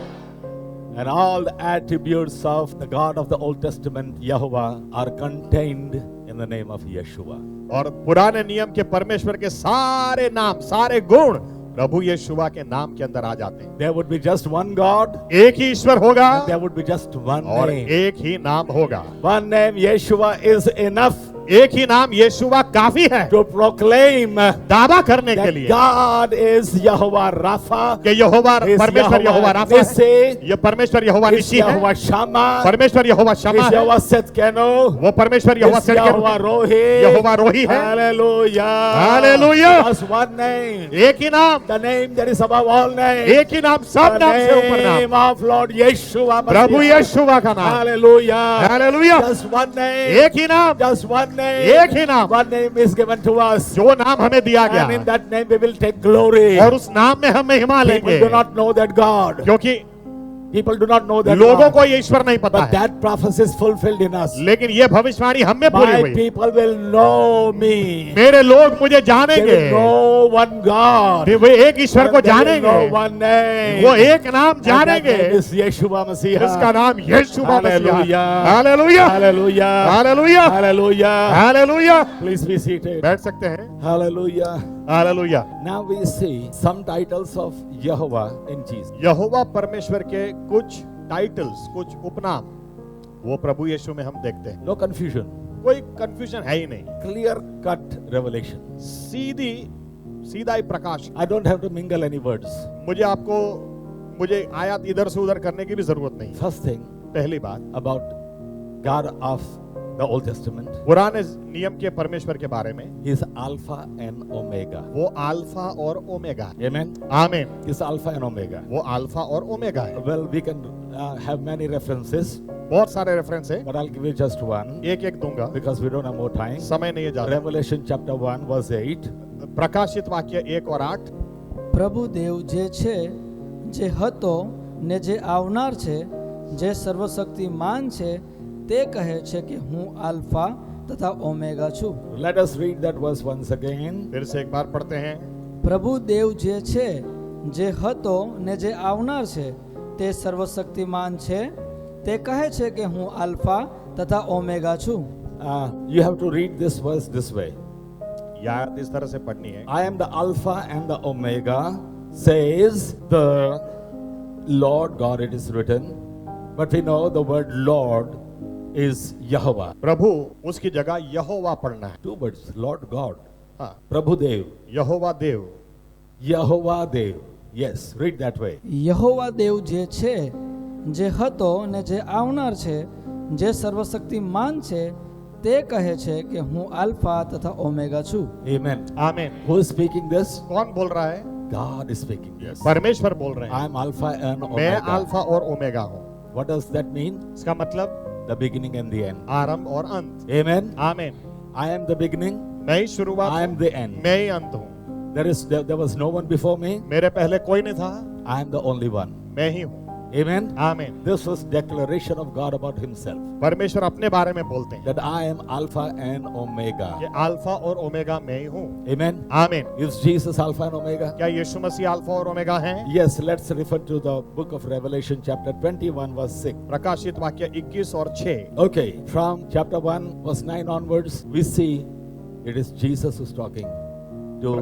And all the attributes of the God of the Old Testament, Yahuwah, are contained in the name of Yeshua.
और पुराने नियम के परमेश्वर के सारे नाम, सारे गुण प्रभु यीशुआ के नाम के अंदर आ जाते हैं।
There would be just one God,
एक ही ईश्वर होगा
and there would be just one
और
name.
एक ही नाम होगा।
One name, Yeshua, is enough
एक ही नाम यीशुआ काफी है
to proclaim
दावा करने के
that
लिए
God is Yahuwah Rapha,
कि यहोवा
is
परमेश्वर यहोवा
Yahuwah
राफा है,
Nissi,
ये परमेश्वर यहोवा
is
निशी है,
Yahuwah Shammah,
परमेश्वर यहोवा
is
क्षमा है,
Yahuwah Setkenu,
वो परमेश्वर यहोवा
is
सेडकेनु
Yahuwah
है,
Rohi.
यहोवा रोही है।
Hallelujah.
Hallelujah.
Just one name.
एक ही नाम,
The name that is above all names.
एक ही नाम, सब
The
नाम से ऊपर
name
नाम,
of Lord Yeshua
Prabhu
Mashiach.
यीशुआ का नाम।
Hallelujah.
Hallelujah.
Just one name.
एक ही नाम,
Just one name.
एक ही नाम,
One name is given to us.
जो नाम हमें दिया
And in
गया
that name we will take glory.
और उस नाम में हम महिमा
People
लेंगे,
do not know that God.
क्योंकि
People do not know that
लोगों
God.
को ये ईश्वर नहीं पता
But
है,
that prophecy is fulfilled in us.
लेकिन ये भविष्यवाणी हम में पूरी
My
हुई।
people will know me.
मेरे लोग मुझे
They
जानेंगे,
will know one God.
वे एक ईश्वर को
And they will know
जानेंगे,
one name.
वो एक नाम
And that name
जानेंगे,
is Yeshua Mashiach.
इसका नाम यीशु मसीह।
Hallelujah.
Hallelujah,
Hallelujah.
Hallelujah,
Hallelujah.
Hallelujah.
Please be seated.
बैठ सकते हैं।
Hallelujah.
Hallelujah.
Now we see some titles of Jehovah in Jesus.
यहोवा परमेश्वर के कुछ टाइटल्स, कुछ उपनाम वो प्रभु यीशु में हम देखते हैं।
No confusion.
कोई कंफ्यूजन है ही नहीं,
Clear cut revelation.
सीधा ही प्रकाश।
I don't have to mingle any words.
मुझे आयत इधर से उधर करने की भी जरूरत नहीं।
First thing
पहली बात,
about God of the Old Testament.
पुराने नियम के परमेश्वर के बारे में,
He is Alpha and Omega.
वो अल्फा और ओमेगा।
Amen.
आमीन।
He is Alpha and Omega.
वो अल्फा और ओमेगा है।
Well, we can have many references,
बहुत सारे रेफरेंस है,
but I'll give you just one
एक एक दूंगा,
because we don't have more time.
समय नहीं है ज्यादा।
Revelation chapter 1 verse 8.
प्रकाशित वाक्य 1 और 8।
પ્રભુ દેવ જે છે, જે હતો ને જે આવનાર છે, જે સર્વશક્તિમાન છે, તે કહે છે કે હું આલ્ફા તથા ઓમેગા છું.
Let us read that verse once again.
फिर से एक बार पढ़ते हैं।
પ્રભુ દેવ જે છે, જે હતો ને જે આવનાર છે, તે સર્વશક્તિમાન છે, તે કહે છે કે હું આલ્ફા તથા ઓમેગા છું.
You have to read this verse this way.
यह आयत इस तरह से पढ़नी है।
I am the Alpha and the Omega, says the Lord God, it is written. But we know the word Lord is Yahuwah.
प्रभु उसकी जगह यहोवा पढ़ना है।
Two words, Lord God.
हाँ,
Prabhu Dev,
Jehovah Dev,
Yahuwah Dev. Yes, read that way.
યહોવા દેવ જે છે, જે હતો ને જે આવનાર છે, જે સર્વશક્તિમાન છે, તે કહે છે કે હું આલ્ફા તથા ઓમેગા છું.
Amen.
आमीन.
Who is speaking this?
कौन बोल रहा है?
God is speaking this.
परमेश्वर बोल रहे
I
हैं.
am Alpha and
मैं
Omega.
अल्फा और ओमेगा हूँ.
What does that mean?
इसका मतलब
The beginning and the end.
आरंभ और अंत.
Amen.
आमीन.
I am the beginning.
मैं ही शुरुआत
I
हूँ.
am the end.
मैं ही अंत हूँ.
There was no one before me.
मेरे पहले कोई नहीं था.
I am the only one.
मैं ही हूँ.
Amen.
आमीन.
This was declaration of God about himself.
परमेश्वर अपने बारे में बोलते हैं
That I am Alpha and Omega.
कि अल्फा और ओमेगा मैं ही हूँ.
Amen.
आमीन.
Is Jesus Alpha and Omega?
क्या यीशु मसीह अल्फा और ओमेगा हैं?
Yes, let's refer to the book of Revelation chapter 21 verse 6.
प्रकाशित वाक्य 21 और 6.
Okay, from chapter 1 verse 9 onwards, we see it is Jesus who's talking to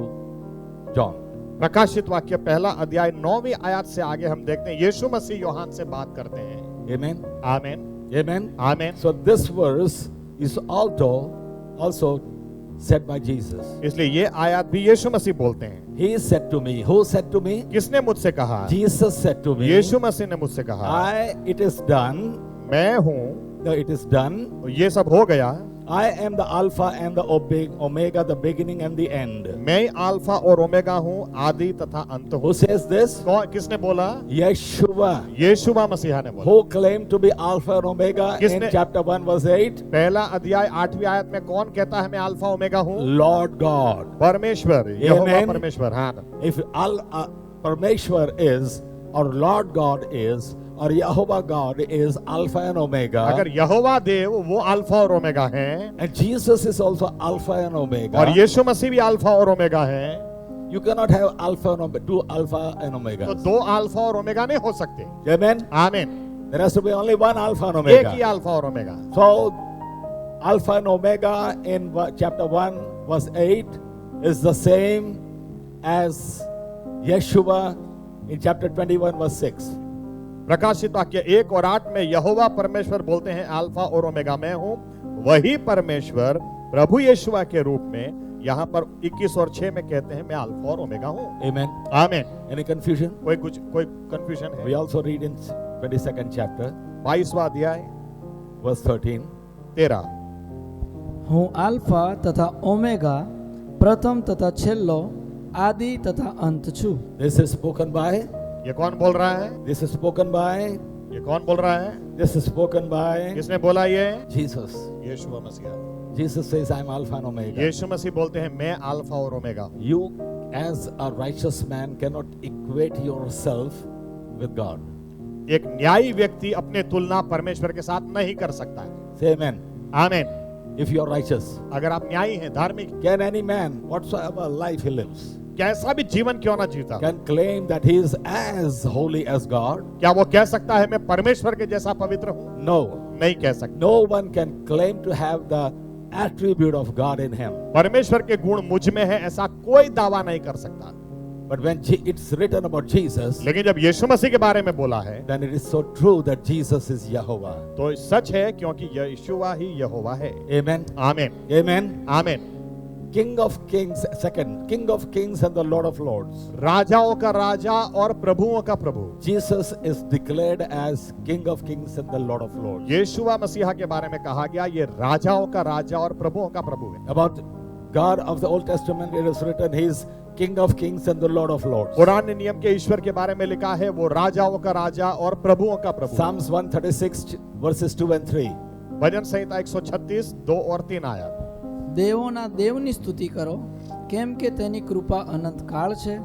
John.
प्रकाशित वाक्य पहला अध्याय 9वीं आयत से आगे हम देखते हैं यीशु मसीह यूहन्ना से बात करते हैं.
Amen.
आमीन.
Amen.
आमीन.
So this verse is also said by Jesus.
इसलिए ये आयत भी यीशु मसीह बोलते हैं.
He said to me, who said to me?
किसने मुझसे कहा?
Jesus said to me,
यीशु मसीह ने मुझसे कहा.
it is done.
मैं हूँ.
No, it is done.
ये सब हो गया.
I am the Alpha and the Omega, the beginning and the end.
मैं अल्फा और ओमेगा हूँ, आदि तथा अंत हूँ.
Who says this?
कौन किसने बोला?
Yeshua,
यीशुवा मसीहा ने बोला.
who claimed to be Alpha and Omega in
किसने-
chapter 1 verse 8?
पहला अध्याय 8वीं आयत में कौन कहता है मैं अल्फा ओमेगा हूँ?
Lord God.
परमेश्वर. यहोवा
Amen.
परमेश्वर. हाँ.
If Parmeshwar is, or Lord God is, or Jehovah God is Alpha and Omega,
अगर यहोवा देव वो अल्फा और ओमेगा हैं
and Jesus is also Alpha and
और
Omega,
यीशु मसीह भी अल्फा और ओमेगा हैं,
you cannot have Alpha and Omega, two Alpha and
तो
Omega.
दो अल्फा और ओमेगा नहीं हो सकते.
Amen.
आमीन.
There has to be only one Alpha and
एक ही
Omega.
अल्फा और omega.
So, Alpha and Omega in chapter 1 verse 8 is the same as Yeshua in chapter 21 verse 6.
प्रकाशित वाक्य 1 और 8 में यहोवा परमेश्वर बोलते हैं अल्फा और ओमेगा मैं हूँ. वही परमेश्वर प्रभु यीशुवा के रूप में यहाँ पर 21 और 6 में कहते हैं मैं अल्फा और ओमेगा हूँ.
Amen.
आमीन.
Any confusion?
कोई कंफ्यूजन है?
We also read in 22nd chapter
22वां अध्याय
verse 13.
13.
હું આલ્ફા તથા ઓમેગા, પ્રથમ તથા છેલ્લો, આદિ તથા અંત છું.
This is spoken by,
ये कौन बोल रहा है?
this is spoken by,
ये कौन बोल रहा है?
this is spoken by
किसने बोला ये?
Jesus.
यीशु मसीह.
Jesus says, I am Alpha and Omega.
यीशु मसीह बोलते हैं मैं अल्फा और ओमेगा हूँ.
You, as a righteous man, cannot equate yourself with God.
एक न्यायी व्यक्ति अपने तुलना परमेश्वर के साथ नहीं कर सकता है.
Say amen.
आमीन.
If you are righteous,
अगर आप न्यायी हैं, धार्मिक,
can any man, whatsoever life he lives,
कैसा भी जीवन क्यों ना जीता,
can claim that he is as holy as God?
क्या वो कह सकता है मैं परमेश्वर के जैसा पवित्र हूँ?
No.
नहीं कह सकता.
No one can claim to have the attribute of God in him.
परमेश्वर के गुण मुझ में है ऐसा कोई दावा नहीं कर सकता.
But when it's written about Jesus,
लेकिन जब यीशु मसीह के बारे में बोला है
then it is so true that Jesus is Jehovah.
तो सच है क्योंकि यीशुवा ही यहोवा है.
Amen.
आमीन.
Amen.
आमीन.
King of kings, second, King of kings and the Lord of lords.
राजाओं का राजा और प्रभुओं का प्रभु.
Jesus is declared as King of kings and the Lord of lords.
यीशुवा मसीहा के बारे में कहा गया ये राजाओं का राजा और प्रभुओं का प्रभु है.
About God of the Old Testament, it is written, He is King of kings and the Lord of lords.
पुराने नियम के ईश्वर के बारे में लिखा है वो राजाओं का राजा और प्रभुओं का प्रभु.
Psalms 136 verses 2 and 3.
भजन संहिता 136 2 और 3 आयत.
દેવોના દેવની સ્તુતિ કરો, કેમ કે તેની કૃપા અનંત કાળ છે.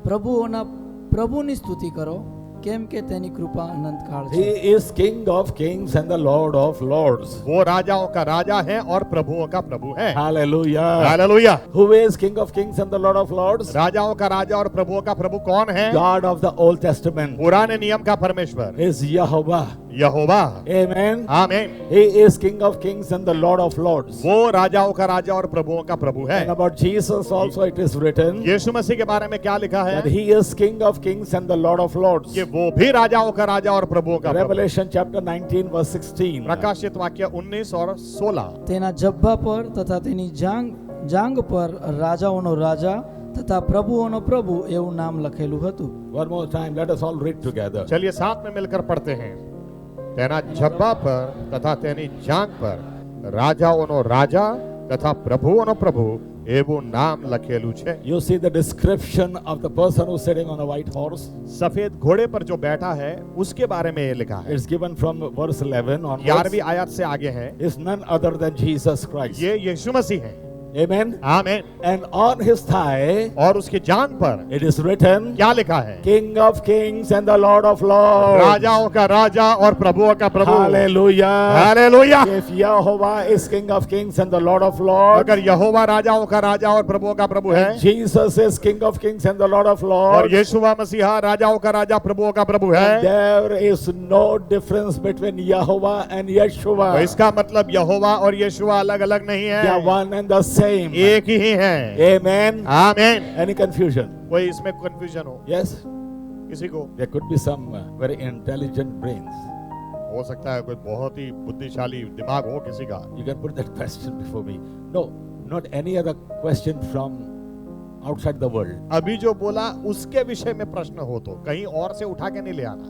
પ્રભુઓના પ્રભુની સ્તુતિ કરો, કેમ કે તેની કૃપા અનંત કાળ
He
છે.
is King of kings and the Lord of lords.
वो राजाओं का राजा है और प्रभुओं का प्रभु है.
Hallelujah.
Hallelujah.
Who is King of kings and the Lord of lords?
राजाओं का राजा और प्रभुओं का प्रभु कौन है?
God of the Old Testament
पुराने नियम का परमेश्वर
is Jehovah.
यहोवा.
Amen.
आमीन.
He is King of kings and the Lord of lords.
वो राजाओं का राजा और प्रभुओं का प्रभु है.
And about Jesus also it is written
यीशु मसीह के बारे में क्या लिखा है?
that He is King of kings and the Lord of lords.
कि वो भी राजाओं का राजा और प्रभुओं का प्रभु.
Revelation chapter 19 verse 16.
प्रकाशित वाक्य 19 और 16.
તેના જબ્બા પર તથા તેની જાંગ પર રાજાઓનો રાજા તથા પ્રભુઓનો પ્રભુ એવું નામ લખેલું હતું.
One more time, let us all read together.
चलिए साथ में मिलकर पढ़ते हैं. तेना जब्बा पर तथा तेनी जांग पर राजाओनो राजा तथा प्रभुओनो प्रभु એવું નામ લખેલું છે.
You see the description of the person who's sitting on a white horse.
सफेद घोड़े पर जो बैठा है उसके बारे में ये लिखा है.
It's given from verse 11 onwards.
11वीं आयत से आगे है.
Is none other than Jesus Christ.
ये यीशु मसीह है.
Amen.
आमीन.
And on his thigh
और उसकी जांग पर
it is written,
क्या लिखा है?
King of kings and the Lord of lords.
राजाओं का राजा और प्रभुओं का प्रभु.
Hallelujah.
Hallelujah.
If Jehovah is King of kings and the Lord of lords,
अगर यहोवा राजाओं का राजा और प्रभुओं का प्रभु है,
Jesus is King of kings and the Lord of
और
lords,
यीशुवा मसीहा राजाओं का राजा प्रभुओं का प्रभु है,
there is no difference between Jehovah and
तो
Yeshua.
इसका मतलब यहोवा और यीशुवा अलग अलग नहीं
They are
है,
one and the same.
एक ही है.
Amen.
आमीन.
Any confusion?
कोई इसमें कंफ्यूजन हो
Yes.
किसी को?
There could be some very intelligent brains.
हो सकता है कोई बहुत ही बुद्धिशाली दिमाग हो किसी का.
You can put that question before me. No, not any other question from outside the world.
अभी जो बोला उसके विषय में प्रश्न हो तो कहीं और से उठा के नहीं ले आना.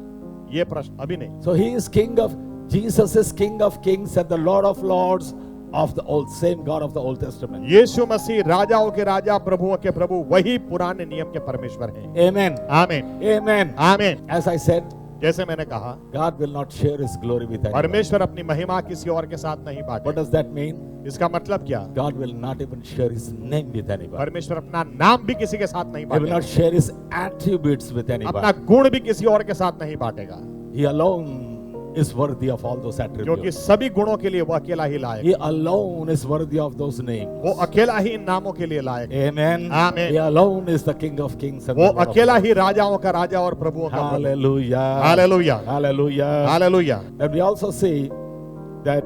ये प्रश्न अभी नहीं.
So he is King of, Jesus is King of kings and the Lord of lords of the old, same God of the Old Testament.
यीशु मसीह राजाओं के राजा प्रभुओं के प्रभु वही पुराने नियम के परमेश्वर हैं.
Amen.
आमीन.
Amen.
आमीन.
As I said,
जैसे मैंने कहा,
God will not share his glory with anyone.
परमेश्वर अपनी महिमा किसी और के साथ नहीं
What
बांटे.
does that mean?
इसका मतलब क्या?
God will not even share his name with anyone.
परमेश्वर अपना नाम भी किसी के साथ नहीं
He will not
बांटेगा.
share his attributes with
अपना
anyone.
गुण भी किसी और के साथ नहीं बांटेगा,
He alone is worthy of all those
क्योंकि
attributes.
सभी गुणों के लिए वो अकेला ही लायक.
He alone is worthy of those names.
वो अकेला ही इन नामों के लिए लायक है.
Amen.
Amen.
He alone is the King of kings and
वो
the Lord of
अकेला
lords.
ही राजाओं का राजा और प्रभुओं का प्रभु.
Hallelujah.
Hallelujah.
Hallelujah.
Hallelujah.
And we also see that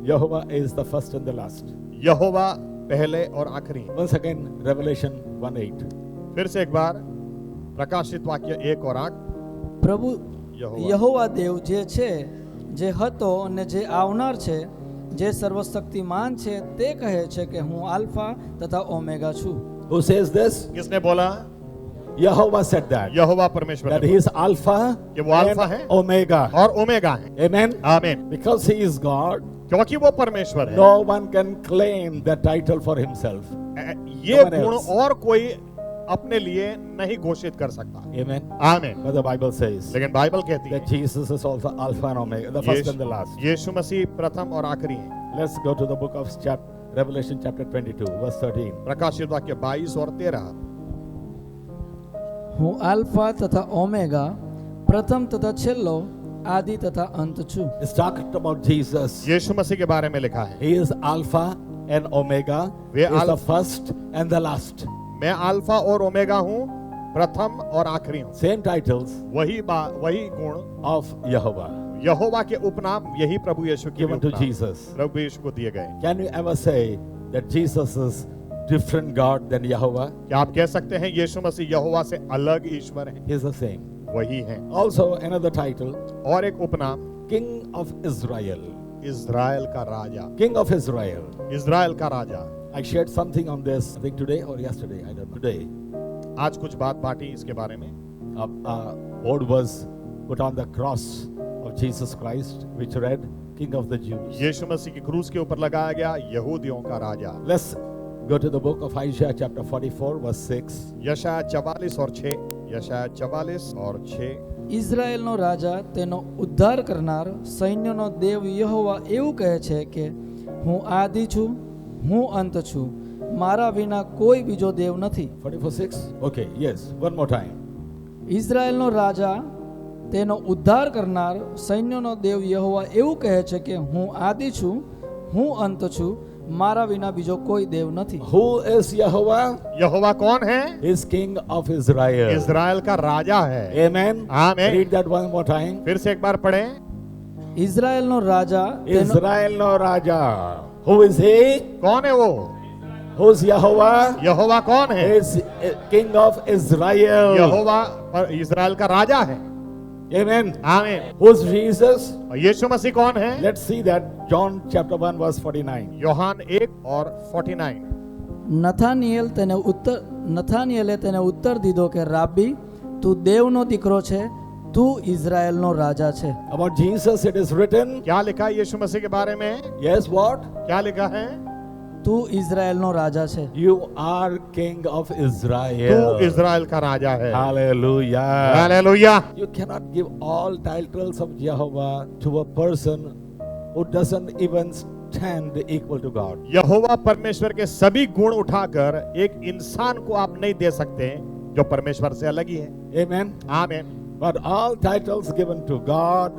Jehovah is the first and the last.
यहोवा पहले और आखिरी.
Once again, Revelation 1:8.
फिर से एक बार प्रकाशित वाक्य 1 और 8.
પ્રભુ
यहोवा.
યહોવા દેવ જે છે, જે હતો અને જે આવનાર છે, જે સર્વશક્તિમાન છે, તે કહે છે કે હું આલ્ફા તથા ઓમેગા છું.
Who says this?
किसने बोला?
Jehovah said that.
यहोवा परमेश्वर
That
ने
he is Alpha
कि वो अल्फा है
and Omega.
और ओमेगा है.
Amen.
आमीन.
Because he is God,
क्योंकि वो परमेश्वर है.
no one can claim that title for himself.
ये
No one
गुण
else.
और कोई अपने लिए नहीं घोषित कर सकता.
Amen.
आमीन.
But the Bible says
लेकिन बाइबल कहती है
that Jesus is also Alpha and Omega, the first and the last.
यीशु मसीह प्रथम और आखिरी है.
Let's go to the book of Revelation chapter 22, verse 13.
प्रकाशित वाक्य 22 और 13.
હું આલ્ફા તથા ઓમેગા, પ્રથમ તથા છેલ્લો, આદિ તથા અંત છું.
It's talked about Jesus.
यीशु मसीह के बारे में लिखा है.
He is Alpha and Omega. He
way
is the first and the last.
मैं अल्फा और ओमेगा हूँ, प्रथम और आखिरी हूँ.
Same titles
वही गुण
of Jehovah
यहोवा के उपनाम यही प्रभु यीशु के
given to
उपनाम
Jesus.
प्रभु यीशु को दिए गए.
Can you ever say that Jesus is different God than Jehovah?
क्या आप कह सकते हैं यीशु मसीह यहोवा से अलग ईश्वर है?
He is the same.
वही है.
Also another title,
और एक उपनाम
King of Israel.
इज़राइल का राजा.
King of Israel.
इज़राइल का राजा.
I shared something on this, I think today or yesterday, I don't know. Today,
आज कुछ बात बांटी इसके बारे में.
board was put on the cross of Jesus Christ, which read, King of the Jews.
यीशु मसीह की क्रूस के ऊपर लगाया गया यहूदियों का राजा.
Let's go to the book of Isaiah chapter 44, verse 6.
यशाया 44 और 6. यशाया 44 और 6.
ઇઝરાયેલનો રાજા, તેનો ઉદ્ધાર કરનાર, સૈન્યનો દેવ યહોવા એવું કહે છે કે હું આદિ છું, હું અંત છું, મારા વિના કોઈ બીજો દેવ નથી.
44:6. Okay, yes, one more time.
ઇઝરાયેલનો રાજા, તેનો ઉદ્ધાર કરનાર, સૈન્યનો દેવ યહોવા એવું કહે છે કે હું આદિ છું, હું અંત છું, મારા વિના બીજો કોઈ દેવ નથી.
Who is Jehovah?
यहोवा कौन है?
He is King of Israel.
Israel का राजा है.
Amen.
Amen.
Read that one more time.
फिर से एक बार पढ़ें.
ઇઝરાયેલનો રાજા, તેનો
Israel no Raja. Who is he?
कौन है वो?
Who's Jehovah?
यहोवा कौन
He
है?
is King of Israel.
Jehovah Israel का राजा है.
Amen.
आमीन.
Who's Jesus?
और यीशु मसीह कौन है?
Let's see that. John chapter 1 verse 49.
Yohan 1 और 49.
નથાનિયેલે તેને ઉત્તર દીધો કે રાબી, તું દેવનો દીકરો છે, તું ઇઝરાયલનો રાજા છે.
About Jesus it is written,
क्या लिखा है यीशु मसीह के बारे में?
yes, what?
क्या लिखा है?
તું ઇઝરાયલનો રાજા છે.
You are king of
तू
Israel.
इज़राइल का राजा है.
Hallelujah.
Hallelujah.
You cannot give all titles of Jehovah to a person who doesn't even stand equal to God.
यहोवा परमेश्वर के सभी गुण उठाकर एक इंसान को आप नहीं दे सकते जो परमेश्वर से अलग ही है.
Amen.
आमीन.
But all titles given to God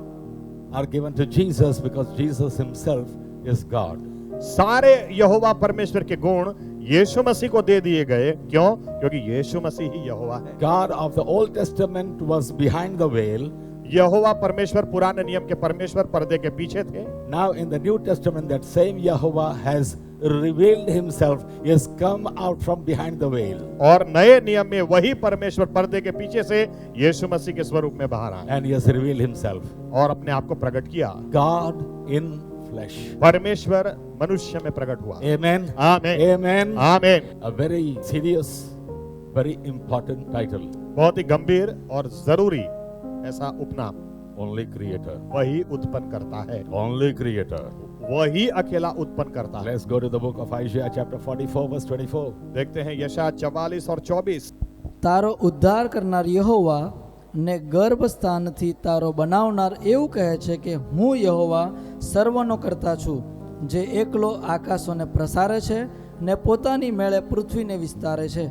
are given to Jesus because Jesus himself is God.
सारे यहोवा परमेश्वर के गुण यीशु मसीह को दे दिए गए. क्यों? क्योंकि यीशु मसीह ही यहोवा है.
God of the Old Testament was behind the veil.
यहोवा परमेश्वर पुराने नियम के परमेश्वर पर्दे के पीछे थे.
Now in the New Testament that same Jehovah has revealed himself. He has come out from behind the veil.
और नए नियम में वही परमेश्वर पर्दे के पीछे से यीशु मसीह के स्वरूप में बाहर आया
And he has revealed himself.
और अपने आप को प्रकट किया.
God in flesh.
परमेश्वर मनुष्य में प्रकट हुआ.
Amen.
आमीन.
Amen.
आमीन.
A very serious, very important title.
बहुत ही गंभीर और जरूरी ऐसा उपनाम.
Only creator.
वही उत्पन्न करता है.
Only creator.
वही अकेला उत्पन्न करता है.
Let's go to the book of Isaiah chapter 44 verse 24.
देखते हैं यशायाह 44 और 24.
તારો ઉદ્ધાર કરનાર યહોવા ને ગર્ભસ્થાનથી તારો બનાવનાર એવું કહે છે કે હું યહોવા સર્વનો કર્તા છું, જે એકલો આકાશોને પ્રસારે છે ને પોતાની મેળે પૃથ્વીને વિસ્તારે છે.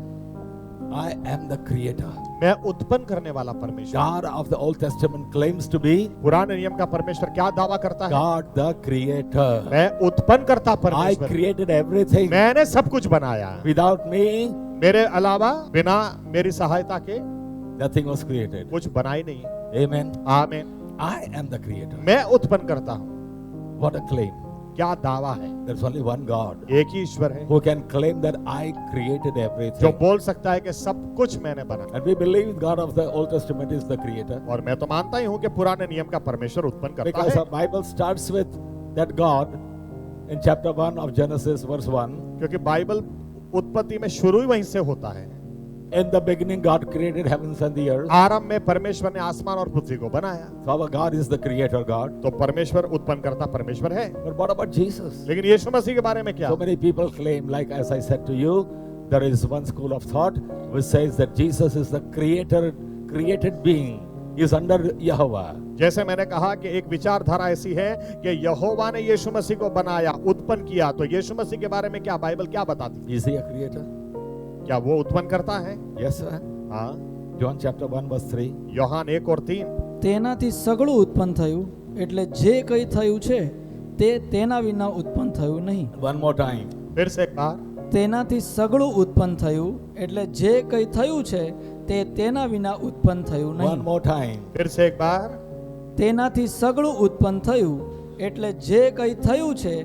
I am the creator.
मैं उत्पन्न करने वाला परमेश्वर.
God of the Old Testament claims to be
पुराने नियम का परमेश्वर क्या दावा करता है?
God the creator.
मैं उत्पन्न करता
I
परमेश्वर.
created everything.
मैंने सब कुछ बनाया.
Without me,
मेरे अलावा बिना मेरी सहायता के
nothing was created.
कुछ बना ही नहीं.
Amen.
आमीन.
I am the creator.
मैं उत्पन्न करता हूँ.
What a claim.
क्या दावा है?
There's only one God
एक ही ईश्वर है
who can claim that I created
जो
everything.
बोल सकता है कि सब कुछ मैंने बनाया.
And we believe God of the Old Testament is the creator.
और मैं तो मानता ही हूँ कि पुराने नियम का परमेश्वर उत्पन्न करता
Because
है.
the Bible starts with that God in chapter 1 of Genesis verse 1.
क्योंकि बाइबल उत्पत्ति में शुरू ही वहीं से होता है.
In the beginning God created heavens and the earth.
आरंभ में परमेश्वर ने आसमान और पृथ्वी को बनाया.
So our God is the creator God.
तो परमेश्वर उत्पन्न करता परमेश्वर है.
But what about Jesus?
लेकिन यीशु मसीह के बारे में क्या?
So many people claim, like as I said to you, there is one school of thought which says that Jesus is the created being. He is under Jehovah.
जैसे मैंने कहा कि एक विचारधारा ऐसी है कि यहोवा ने यीशु मसीह को बनाया, उत्पन्न किया. तो यीशु मसीह के बारे में क्या बाइबल क्या बताती?
Is he a creator?
क्या वो उत्पन्न करता है?
Yes, sir.
हाँ.
John chapter 1 verse 3.
योहान 1 और 3.
તેનાથી સગળું ઉત્પન્ન થયું, એટલે જે કંઈ થયું છે તે તેના વિના ઉત્પન્ન થયું નહીં.
One more time.
फिर से एक बार.
તેનાથી સગળું ઉત્પન્ન થયું, એટલે જે કંઈ થયું છે તે તેના વિના ઉત્પન્ન થયું
One
નહીં.
more time.
फिर से एक बार.
તેનાથી સગળું ઉત્પન્ન થયું, એટલે જે કંઈ થયું છે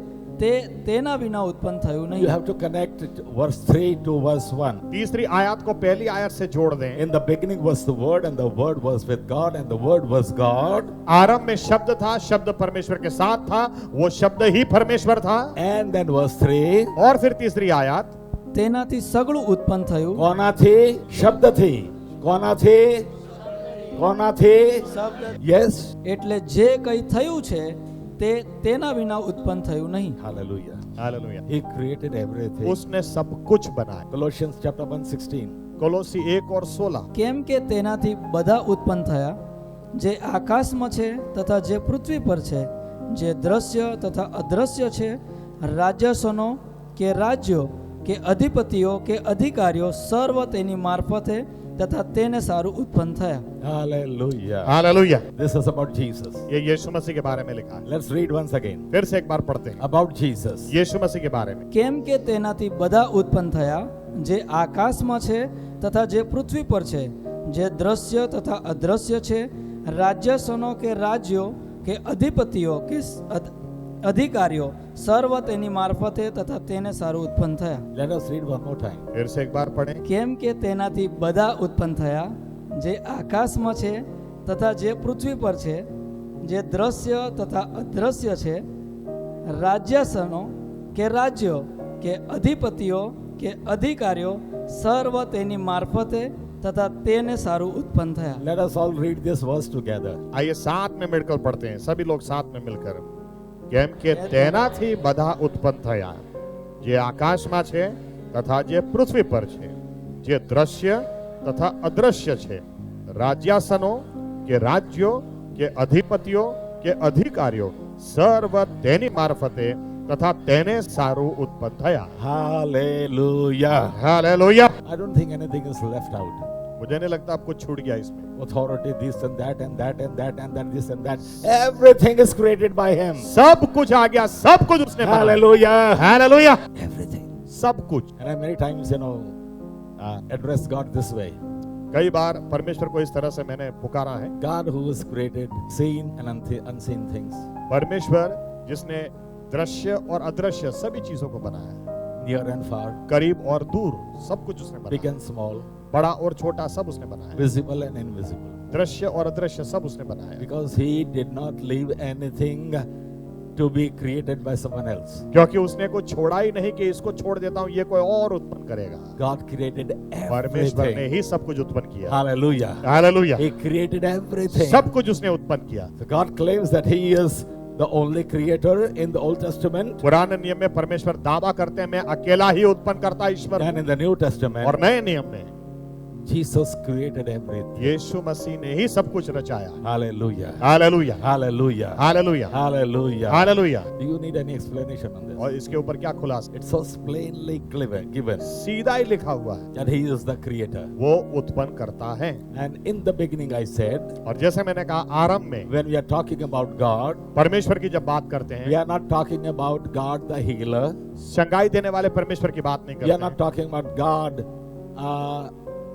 તે તેના વિના ઉત્પન્ન થયું
You
નહીં.
have to connect verse 3 to verse 1.
तीसरी आयत को पहली आयत से जोड़ दें.
In the beginning was the Word, and the Word was with God, and the Word was God.
आरंभ में शब्द था, शब्द परमेश्वर के साथ था, वो शब्द ही परमेश्वर था.
And then verse 3.
और फिर तीसरी आयत.
તેનાથી સગળું ઉત્પન્ન થયું,
કોનાથી? શબ્દથી. કોનાથી? કોનાથી? Yes.
એટલે જે કંઈ થયું છે તે તેના વિના ઉત્પન્ન થયું નહીં.
Hallelujah.
Hallelujah.
He created everything.
उसने सब कुछ बनाया.
Colossians chapter 1:16.
कोलोसी 1 और 16.
કેમ કે તેનાથી બધા ઉત્પન્ન થયા, જે આકાશમાં છે તથા જે પૃથ્વી પર છે, જે દ્રશ્ય તથા અદ્રશ્ય છે, રાજ્યસનો કે રાજ્યો કે અધિપતિઓ કે અધિકારીઓ, સર્વ તેની મારફતે તથા તેને સારું ઉત્પન્ન થયા.
Hallelujah.
Hallelujah.
This is about Jesus.
ये यीशु मसीह के बारे में लिखा है.
Let's read once again.
फिर से एक बार पढ़ते हैं.
About Jesus.
यीशु मसीह के बारे में.
કેમ કે તેનાથી બધા ઉત્પન્ન થયા, જે આકાશમાં છે તથા જે પૃથ્વી પર છે, જે દ્રશ્ય તથા અદ્રશ્ય છે, રાજ્યસનો કે રાજ્યો કે અધિપતિઓ કે અધિકારીઓ, સર્વ તેની મારફતે તથા તેને સારું ઉત્પન્ન થયા.
Let us read one more time.
फिर से एक बार पढ़ें.
કેમ કે તેનાથી બધા ઉત્પન્ન થયા, જે આકાશમાં છે તથા જે પૃથ્વી પર છે, જે દ્રશ્ય તથા અદ્રશ્ય છે, રાજ્યસનો કે રાજ્યો કે અધિપતિઓ કે અધિકારીઓ સર્વ તેની મારફતે તથા તેને સારું ઉત્પન્ન થયા.
Let us all read this verse together.
आइए साथ में मिलकर पढ़ते हैं, सभी लोग साथ में मिलकर. કેમ કે તેનાથી બધા ઉત્પન્ન થયા, જે આકાશમાં છે તથા જે પૃથ્વી પર છે, જે દ્રશ્ય તથા અદ્રશ્ય છે, રાજ્યાસનો કે રાજ્યો કે અધિપતિઓ કે અધિકારીઓ, સર્વ તેની મારફતે તથા તેને સારું ઉત્પન્ન થયા.
Hallelujah.
Hallelujah.
I don't think anything is left out.
मुझे नहीं लगता अब कुछ छूट गया इसमें.
Authority, this and that and that and that and that, this and that. Everything is created by Him.
सब कुछ आ गया, सब कुछ उसने बनाया.
Hallelujah.
हालेलुया.
Everything.
सब कुछ.
And I many times, address God this way.
कई बार परमेश्वर को इस तरह से मैंने पुकारा है.
God who has created seen and unseen things,
परमेश्वर जिसने दृश्य और अदृश्य सभी चीजों को बनाया,
near and far,
करीब और दूर सब कुछ उसने
big
बनाया,
and small,
बड़ा और छोटा सब उसने बनाया,
visible and invisible.
दृश्य और अदृश्य सब उसने बनाया.
Because He did not leave anything to be created by someone else.
क्योंकि उसने कुछ छोड़ा ही नहीं कि इसको छोड़ देता हूँ ये कोई और उत्पन्न करेगा.
God created
परमेश्वर ने
everything.
ही सब कुछ उत्पन्न किया.
Hallelujah.
Hallelujah.
He created everything.
सब कुछ उसने उत्पन्न किया.
So God claims that He is the only creator in the Old Testament,
पुराने नियम में परमेश्वर दावा करते हैं मैं अकेला ही उत्पन्न करता ईश्वर.
and in the New Testament,
और नए नियम में
Jesus created everything.
यीशु मसीह ने ही सब कुछ रचाया.
Hallelujah.
Hallelujah.
Hallelujah.
Hallelujah.
Hallelujah.
Hallelujah.
Do you need any explanation on this?
और इसके ऊपर क्या खुलासा?
It's so plainly given
सीधा ही लिखा हुआ है,
that He is the creator.
वो उत्पन्न करता है.
And in the beginning I said,
और जैसे मैंने कहा आरंभ में
when we are talking about God,
परमेश्वर की जब बात करते
we
हैं,
are not talking about God the healer.
Shanghai देने वाले परमेश्वर की बात नहीं
We are
करते
not talking about God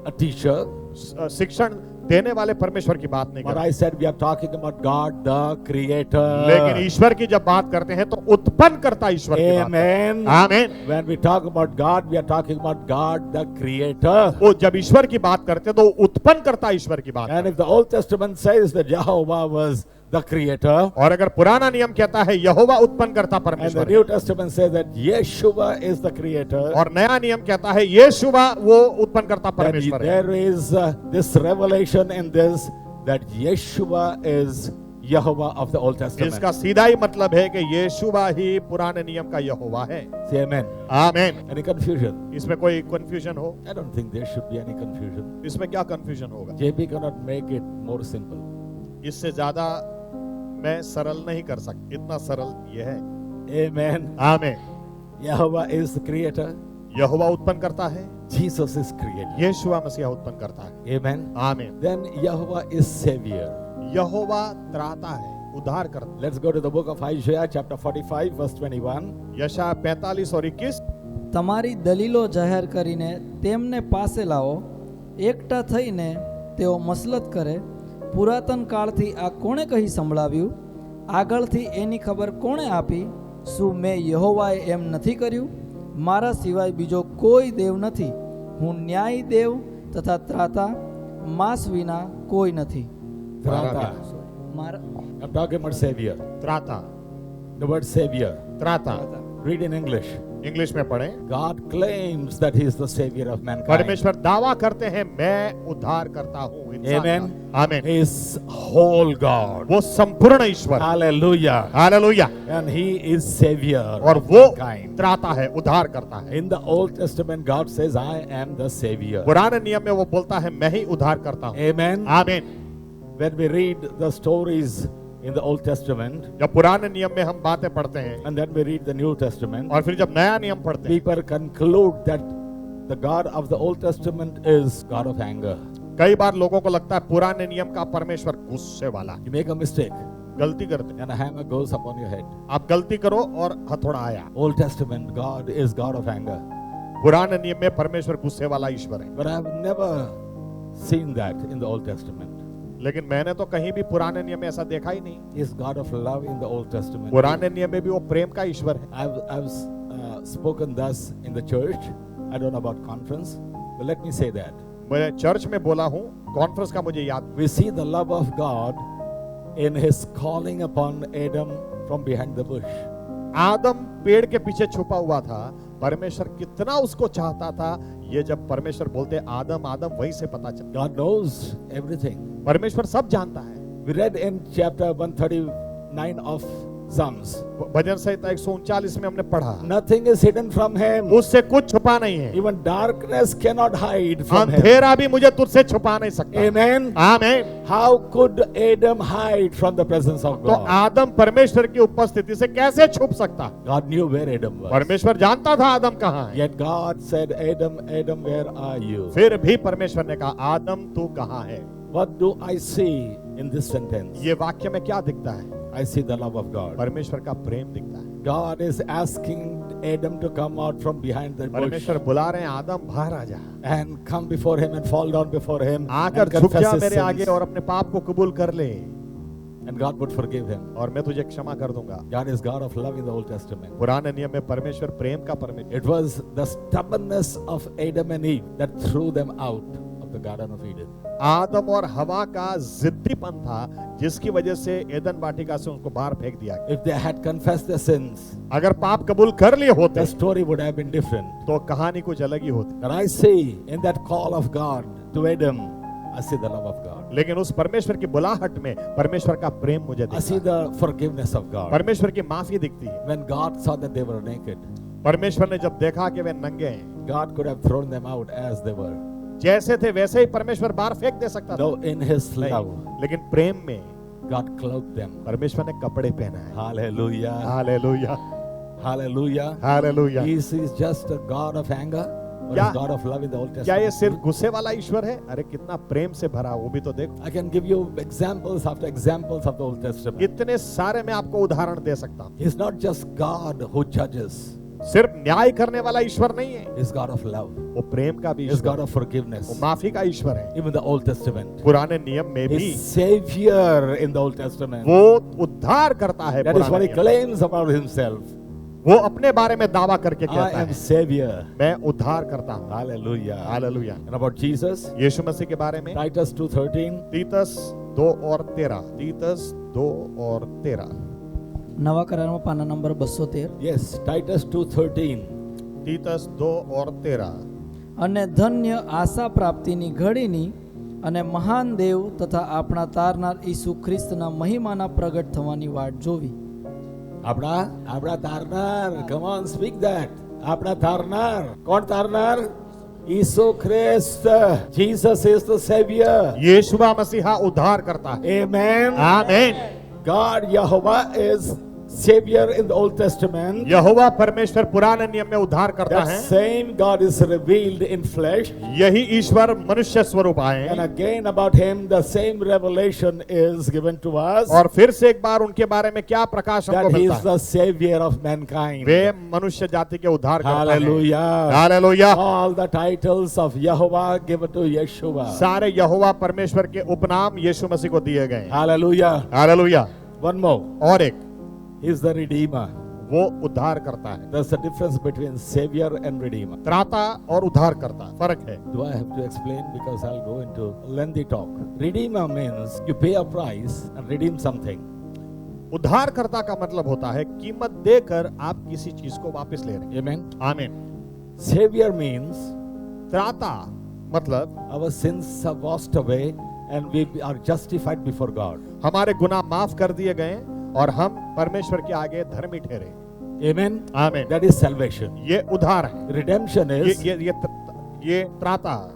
a teacher.
हैं. शिक्षण देने वाले परमेश्वर की बात नहीं
But
करते.
I said we are talking about God the creator.
लेकिन ईश्वर की जब बात करते हैं तो उत्पन्न करता ईश्वर की बात.
Amen.
आमीन.
When we talk about God, we are talking about God the creator.
वो जब ईश्वर की बात करते हैं तो उत्पन्न करता ईश्वर की बात.
And if the Old Testament says that Jehovah was the creator,
और अगर पुराना नियम कहता है यहोवा उत्पन्न करता
and the
परमेश्वर
New
है,
Testament says that Yeshua is the creator,
और नया नियम कहता है यीशुवा वो उत्पन्न करता
then
परमेश्वर है,
there is this revelation in this that Yeshua is Jehovah of the Old Testament.
इसका सीधा ही मतलब है कि यीशुवा ही पुराने नियम का यहोवा है.
Say amen.
आमीन.
Any confusion?
इसमें कोई कंफ्यूजन हो?
I don't think there should be any confusion.
इसमें क्या कंफ्यूजन होगा?
JP cannot make it more simple.
इससे ज्यादा मैं सरल नहीं कर सकता, इतना सरल ये है.
Amen.
आमीन.
Jehovah is the creator.
यहोवा उत्पन्न करता है,
Jesus is creator.
यीशुवा मसीहा उत्पन्न करता है.
Amen.
आमीन.
Then Jehovah is Savior.
यहोवा त्राता है, उद्धार करता है.
Let's go to the book of Isaiah, chapter 45, verse 21.
यशाया 45 और 21.
તમારી દલીલો જાહેર કરીને તેમને પાસે લાવો, એકઠા થઈને તેઓ મસલત કરે. પુરાતન કાળથી આ કોણે કહી સંભળાવ્યું? આગળથી એની ખબર કોણે આપી? શું મેં યહોવાએ એમ નથી કર્યું? મારા સિવાય બીજો કોઈ દેવ નથી. હું ન્યાયી દેવ તથા ત્રાતા, માસ વિના કોઈ નથી.
Trata.
મારા
I'm talking about Savior.
त्राता.
The word Savior.
त्राता.
Read in English.
English में पढ़ें.
God claims that He is the Savior of mankind.
परमेश्वर दावा करते हैं मैं उद्धार करता हूँ इंसान
Amen.
का. आमीन.
He is whole God.
वो संपूर्ण ईश्वर.
Hallelujah.
Hallelujah.
And He is Savior
और
of
वो
mankind.
त्राता है, उद्धार करता है.
In the Old Testament, God says, I am the Savior.
पुराने नियम में वो बोलता है मैं ही उद्धार करता हूँ.
Amen.
आमीन.
When we read the stories in the Old Testament,
जब पुराने नियम में हम बातें पढ़ते हैं
and then we read the New Testament,
और फिर जब नया नियम पढ़ते हैं,
people conclude that the God of the Old Testament is God of anger.
कई बार लोगों को लगता है पुराने नियम का परमेश्वर गुस्से वाला है.
You make a mistake,
गलती करते हैं.
and a hammer goes upon your head.
आप गलती करो और हथौड़ा आया.
Old Testament, God is God of anger.
पुराने नियम में परमेश्वर गुस्से वाला ईश्वर है.
But I've never seen that in the Old Testament.
लेकिन मैंने तो कहीं भी पुराने नियम में ऐसा देखा ही नहीं.
He is God of love in the Old Testament.
पुराने नियम में भी वो प्रेम का ईश्वर है.
I've spoken thus in the church. I don't know about conference, but let me say that.
मैं चर्च में बोला हूँ, कॉन्फ्रेंस का मुझे याद.
We see the love of God in His calling upon Adam from behind the bush.
आदम पेड़ के पीछे छुपा हुआ था, परमेश्वर कितना उसको चाहता था, ये जब परमेश्भर बोलते आदम आदम, वहीं से पता चलता।
God knows everything.
परमेश्वर सब जानता है।
We read in chapter 139 of Psalms.
भजन संहिता 139 में हमने पढ़ा,
Nothing is hidden from him.
उससे कुछ छुपा नहीं है,
Even darkness cannot hide from him.
अंधेरा भी मुझे तुझसे छुपा नहीं सकता।
Amen.
आमीन।
How could Adam hide from the presence of
तो
God?
आदम परमेश्वर की उपस्थिति से कैसे छुप सकता?
God knew where Adam was.
परमेश्वर जानता था आदम कहाँ है।
Yet God said, Adam, Adam, where are you?
फिर भी परमेश्वर ने कहा, आदम तू कहाँ है?
What do I see in this sentence?
ये वाक्य में क्या दिखता है?
I see the love of God.
परमेश्वर का प्रेम दिखता है।
God is asking Adam to come out from behind the bush
परमेश्वर बुला रहे हैं, आदम बाहर आ जा,
and come before him and fall down before him
आकर
and
झुक
confess
जा
his
मेरे आगे
sins.
और अपने पाप को कबूल कर ले,
And God would forgive him.
और मैं तुझे क्षमा कर दूंगा।
God is God of love in the Old Testament.
पुराने नियम में परमेश्वर प्रेम का परमेश्वर।
It was the stubbornness of Adam and Eve that threw them out of the Garden of Eden.
आदम और हवा का जिद्दीपन था, जिसकी वजह से एदन वाटिका से उनको बाहर फेंक दिया गया।
If they had confessed their sins,
अगर पाप कबूल कर लिए होते
the story would have been different.
तो कहानी कुछ अलग ही होती।
But I see in that call of God to Adam, I see the love of God.
लेकिन उस परमेश्वर की बुलाहट में परमेश्वर का प्रेम मुझे
I see
दिखता है।
the forgiveness of God.
परमेश्वर की माफी दिखती है।
When God saw that they were naked,
परमेश्वर ने जब देखा कि वे नंगे हैं,
God could have thrown them out as they were.
जैसे थे वैसे ही परमेश्वर बाहर फेंक दे सकता था।
No, in His love,
नहीं, लेकिन प्रेम में
God clothed them.
परमेश्वर ने कपड़े पहना है।
Hallelujah.
Hallelujah,
Hallelujah.
Hallelujah.
Is He just a God of anger or
क्या-
is God of love in the Old
क्या ये
Testament?
सिर्फ गुस्से वाला ईश्वर है? अरे कितना प्रेम से भरा, वो भी तो देखो।
I can give you examples after examples of the Old Testament.
इतने सारे मैं आपको उदाहरण दे सकता हूँ।
He's not just God who judges.
सिर्फ न्याय करने वाला ईश्वर नहीं है,
He's God of love.
वो प्रेम का भी
He's
ईश्वर
God
है,
of forgiveness.
वो माफी का ईश्वर है।
Even the Old Testament.
पुराने नियम में भी
He's Savior in the Old Testament.
वो उद्धार करता है।
That is what
पुराने
He
नियम में।
claims about Himself.
वो अपने बारे में दावा करके
I
कहता
am
है,
Savior.
मैं उद्धार करता हूँ।
Hallelujah.
Hallelujah.
And about Jesus,
यीशु मसीह के बारे में
Titus 2:13.
तीतस 2 और 13, तीतस 2 और 13,
નવા કરારમાં પાના નંબર 213.
Yes, Titus 2:13.
तीतस 2 और 13।
અને ધન્ય આશા પ્રાપ્તિની ઘડીની અને મહાન દેવ તથા આપણા તારનાર ઈસુ ખ્રિસ્તના મહિમાના પ્રગટ થવાની વાટ જોવી.
આપણા તારનાર, come on, speak that. આપણા તારનાર, કોણ તારનાર? ઈસુ ખ્રિસ્ત. Jesus is the Savior.
यीशुआ मसीहा उद्धार करता है।
Amen.
आमीन।
God Jehovah is Savior in the Old Testament.
यहोवा परमेश्वर पुराने नियम में उद्धार करता
That
है।
same God is revealed in flesh.
यही ईश्वर मनुष्य स्वरूप आए
And
हैं।
again about Him, the same revelation is given to us.
और फिर से एक बार उनके बारे में क्या प्रकाश हमको
That He
मिलता
is
है?
the Savior of mankind.
वे मनुष्य जाति के उद्धार करता है।
Hallelujah.
Hallelujah.
All the titles of Jehovah given to Yeshua.
सारे यहोवा परमेश्वर के उपनाम यीशु मसीह को दिए गए हैं।
Hallelujah.
हालेलुया।
One more.
और एक,
He is the Redeemer.
वो उद्धार करता है।
There's a difference between Savior and Redeemer.
त्राता और उद्धार करता फर्क है।
Do I have to explain? Because I'll go into lengthy talk. Redeemer means you pay a price and redeem something.
उद्धारकर्ता का मतलब होता है कीमत देकर आप किसी चीज को वापस ले रहे हैं।
Amen.
आमीन।
Savior means
त्राता मतलब
our sins are washed away and we are justified before God.
हमारे गुनाह माफ कर दिए गए और हम परमेश्वर के आगे धर्मी ठहरे।
Amen.
आमीन।
That is salvation.
ये उद्धार है।
Redemption is
ये त्राता।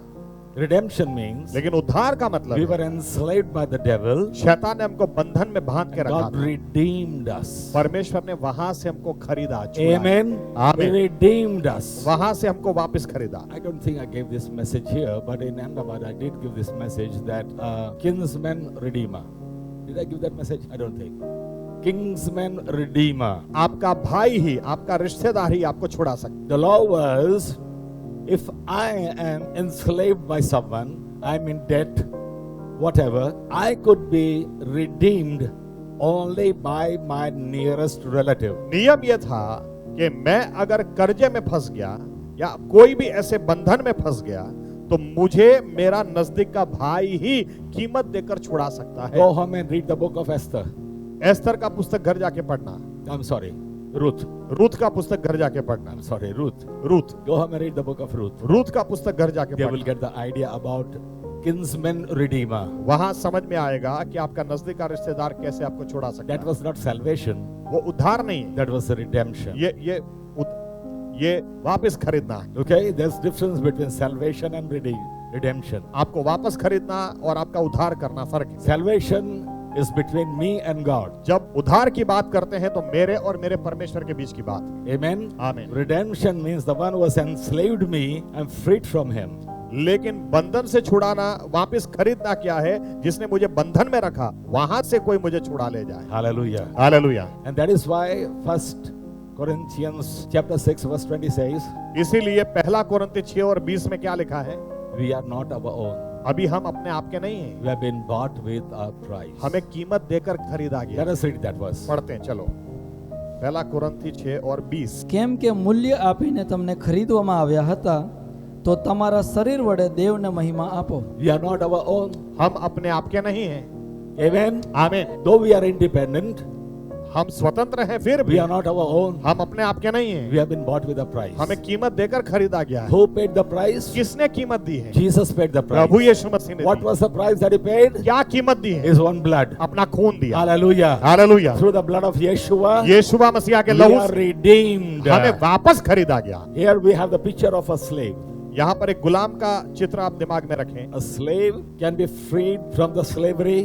redemption means
लेकिन उद्धार का मतलब
we
है,
were enslaved by the devil.
शैतान ने हमको बंधन में बांध के रखा
God
था।
redeemed us.
परमेश्वर ने वहां से हमको खरीदा, छुड़ाया।
Amen. He
Amen.
redeemed us.
वहां से हमको वापस खरीदा।
I don't think I gave this message here, but in Ahmedabad I did give this message that kinsman redeemer. Did I give that message? I don't think. Kinsman redeemer.
आपका भाई ही, आपका रिश्तेदार ही आपको छुड़ा सकता।
The law was, if I am enslaved by someone, I'm in debt, whatever, I could be redeemed only by my nearest relative.
नियम यह था कि मैं अगर कर्जे में फंस गया या कोई भी ऐसे बंधन में फंस गया तो मुझे मेरा नजदीक का भाई ही कीमत देकर छुड़ा सकता है।
Go home and read the book of Esther.
Esther का पुस्तक घर जाके पढ़ना।
I'm sorry. Ruth.
रूथ का पुस्तक घर जाके पढ़ना।
Sorry, Ruth.
Ruth,
Go home and read the book of Ruth.
Ruth का पुस्तक घर जाके
They will
पढ़ना।
get the idea about kinsman redeemer.
वहां समझ में आएगा कि आपका नजदीक का रिश्तेदार कैसे आपको छुड़ा सकता
That
है।
was not salvation.
वो उद्धार नहीं है,
That was a redemption.
ये वापस खरीदना है।
Okay, there's difference between salvation and redemption.
आपको वापस खरीदना और आपका उद्धार करना फर्क है।
Salvation is between me and God.
जब उद्धार की बात करते हैं तो मेरे और मेरे परमेश्वर के बीच की बात है।
Amen.
आमीन।
Redemption means the one who has enslaved me, I'm freed from him.
लेकिन बंधन से छुड़ाना, वापस खरीदना क्या है? जिसने मुझे बंधन में रखा, वहां से कोई मुझे छुड़ा ले जाए।
Hallelujah.
Hallelujah.
And that is why 1 Corinthians chapter 6 verse 20 says,
इसीलिए पहला कोरिन्थी 6 और 20 में क्या लिखा है?
we are not our own.
अभी हम अपने आप के नहीं हैं,
We have been bought with a price.
हमें कीमत देकर खरीदा गया।
Let us read that verse.
पढ़ते हैं, चलो। पहला कोरिन्थी 6 और 20।
કેમ કે મૂલ્ય આપીને તમને ખરીદવામાં આવ્યા હતા તો તમારા શરીર વડે દેવને મહિમા આપો.
We are not our own.
हम अपने आप के नहीं हैं।
Amen.
आमीन।
Though we are independent,
हम स्वतंत्र हैं, फिर भी
we are not our own.
हम अपने आप के नहीं हैं।
We have been bought with a price.
हमें कीमत देकर खरीदा गया है।
Who paid the price?
किसने कीमत दी है?
Jesus paid the price.
प्रभु यीशु मसीह ने
What
the.
was the price that he paid?
क्या कीमत दी है?
His own blood.
अपना खून दिया।
Hallelujah.
Hallelujah.
Through the blood of Yeshua,
यीशुवा मसीहा के
we
लहू
are
से
redeemed.
हमें वापस खरीदा गया।
Here we have the picture of a slave.
यहाँ पर एक गुलाम का चित्र आप दिमाग में रखें।
A slave can be freed from the slavery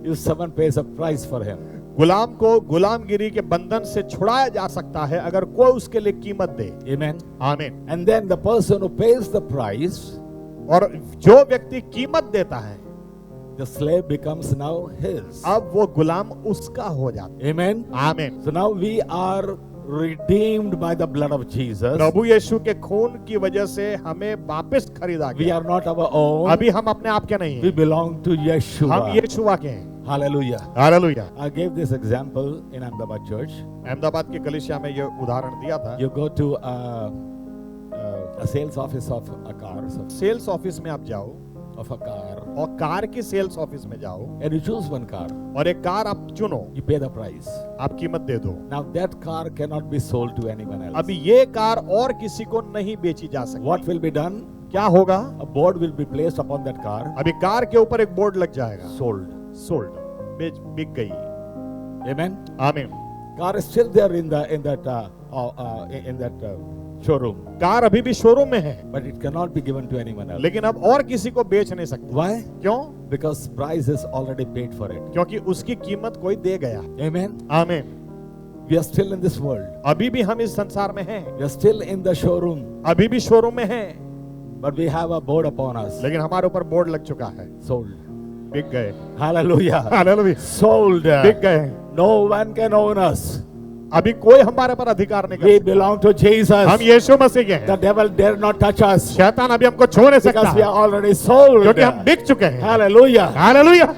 if someone pays a price for him.
गुलाम को गुलामगिरी के बंधन से छुड़ाया जा सकता है अगर कोई उसके लिए कीमत दे।
Amen.
आमीन।
And then the person who pays the price,
और जो व्यक्ति कीमत देता है,
the slave becomes now his.
अब वो गुलाम उसका हो जाता
Amen.
है। आमीन।
So now we are redeemed by the blood of Jesus.
प्रभु यीशु के खून की वजह से हमें वापस खरीदा
We
गया।
are not our own.
अभी हम अपने आप के नहीं
We
हैं,
belong to
हम
Yeshua.
यीशुवा के हैं।
Hallelujah.
Hallelujah.
I gave this example in Ahmedabad church.
Ahmedabad की कलीसिया में ये उदाहरण दिया था।
You go to a sales office of a car,
sales office में आप जाओ
of a car,
और कार की सेल्स ऑफिस में जाओ
and you choose one car.
और एक कार आप चुनो,
You pay the price.
आप कीमत दे दो।
Now that car cannot be sold to anyone else.
अभी ये कार और किसी को नहीं बेची जा सकती।
What will be done?
क्या होगा?
A board will be placed upon that car.
अभी कार के ऊपर एक बोर्ड लग जाएगा,
Sold.
सोल्ड, बिक गई।
Amen.
आमीन।
Car is still there in that showroom,
car अभी भी शोरूम में है,
but it cannot be given to anyone else.
लेकिन अब और किसी को बेच नहीं सकते।
Why?
क्यों?
Because price is already paid for it.
क्योंकि उसकी कीमत कोई दे गया।
Amen.
आमीन।
We are still in this world.
अभी भी हम इस संसार में हैं,
We are still in the showroom,
अभी भी शोरूम में हैं,
but we have a board upon us.
लेकिन हमारे ऊपर बोर्ड लग चुका है,
Sold.
बिक गए।
Hallelujah.
हालेलुया।
Sold.
बिक गए।
No one can own us.
अभी कोई हमारे पर अधिकार नहीं कर
We
सकता।
belong to Jesus.
हम यीशु मसीह के
The
हैं।
devil dare not touch us
शैतान अभी हमको छू नहीं सकता,
because we are already sold.
क्योंकि हम बिक चुके हैं।
Hallelujah.
Hallelujah.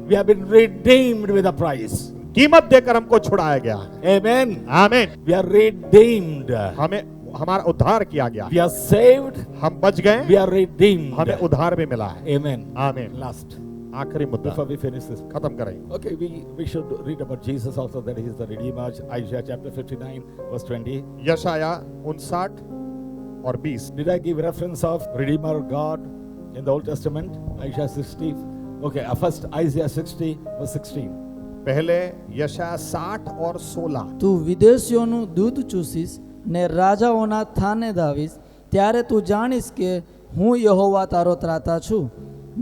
We have been redeemed with a price.
कीमत देकर हमको छुड़ाया गया।
Amen.
आमीन।
We are redeemed.
हमें हमारा उद्धार किया गया,
We are saved.
हम बच गए,
We are redeemed.
हमें उद्धार भी मिला है।
Amen.
आमीन।
Last,
आखिरी मुद्दा
before we finish this.
खत्म करेंगे।
Okay, we should read about Jesus also, that he is the Redeemer. Isaiah chapter 59 verse 20.
यशाया 59 और 20।
Did I give reference of Redeemer God in the Old Testament? Isaiah 60. Okay, first Isaiah 60 verse 16.
पहले यशाया 60 और 16।
તું વિદેશીઓનું દૂધ ચૂસીશ ને રાજાઓના થાને દાવીશ ત્યારે તું જાણીશ કે હું યહોવા તારો ત્રાતા છું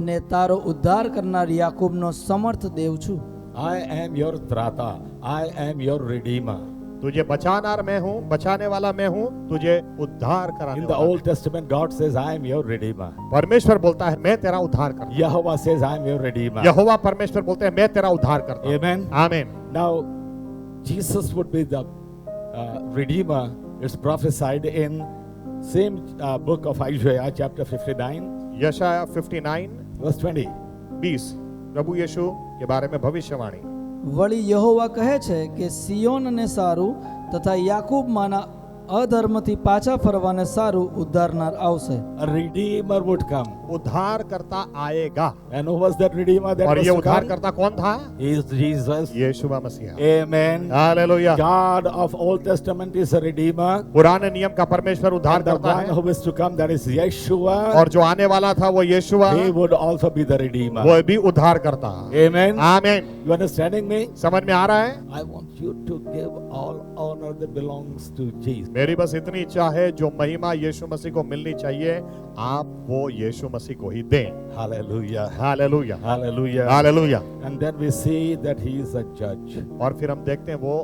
ને તારો ઉદ્ધાર કરનાર યાકૂબનો સમર્થ દેવ છું.
I am your Trata. I am your Redeemer.
तुझे बचानार मैं हूँ, बचाने वाला मैं हूँ, तुझे उद्धार कराने
In the
वाला।
Old Testament, God says, I am your Redeemer.
परमेश्वर बोलता है मैं तेरा उद्धार करता
Yahweh says, I am your Redeemer.
हूँ। यहोवा परमेश्वर बोलते हैं मैं तेरा उद्धार करता हूँ।
Amen.
आमीन।
Now, Jesus would be the Redeemer. It's prophesied in same book of Isaiah, chapter 59,
यशाया 59
verse 20.
20 प्रभु यीशु के बारे में भविष्यवाणी।
વળી યહોવા કહે છે કે સિયોનને સારું તથા યાકૂબમાંના અધર્મથી પાછા ફરવાને સારું ઉદ્ધારનાર આવશે.
A redeemer would come.
उद्धारकर्ता आएगा.
And who was that redeemer that
और
was
ये
to come?
उद्धारकर्ता कौन था?
He is Jesus.
यीशु मसीह.
Amen.
Hallelujah.
God of Old Testament is a redeemer.
पुराने नियम का परमेश्वर उद्धार
And the
करता
one
है.
who is to come, that is Yeshua.
और जो आने वाला था वो यीशुआ,
He would also be the redeemer.
वो भी उद्धार करता.
Amen.
आमीन.
You understanding me?
समझ में आ रहा है?
I want you to give all honor that belongs to Jesus.
मेरी बस इतनी इच्छा है, जो महिमा यीशु मसीह को मिलनी चाहिए, आप वो यीशु मसीह को ही दें.
Hallelujah.
Hallelujah.
Hallelujah.
Hallelujah.
And then we see that he is a judge.
और फिर हम देखते हैं वो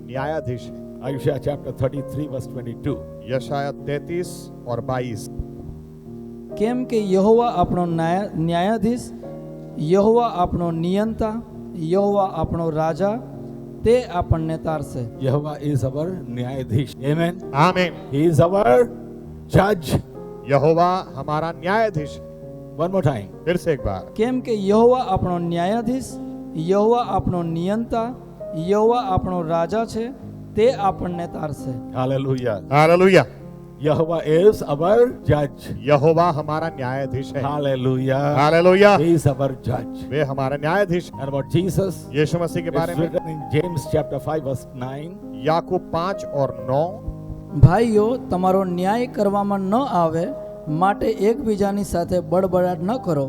न्यायाधीश है.
Isaiah chapter 33 verse 22.
यशाया 33 और 22.
કેમ કે યહોવા આપણો ન્યાયાધીશ, યહોવા આપણો નિયંતા, યહોવા આપણો રાજા, તે આપણને તારશે.
Jehovah is our न्यायाधीश. Amen.
आमीन.
He is our judge.
यहोवा हमारा न्यायाधीश.
One more time.
फिर से एक बार.
કેમ કે યહોવા આપણો ન્યાયાધીશ, યહોવા આપણો નિયંતા, યહોવા આપણો રાજા છે, તે આપણને તારશે.
Hallelujah.
Hallelujah.
Jehovah is our judge.
यहोवा हमारा न्यायाधीश है.
Hallelujah.
Hallelujah.
He is our judge.
वे हमारा न्यायाधीश.
And about Jesus,
यीशु मसीह के बारे
it's
में
written in James chapter 5 verse 9.
याकूब 5 और 9.
ભાઈઓ, તમારો ન્યાય કરવામાં ન આવે માટે એકબીજાની સાથે બડબડાટ ન કરો.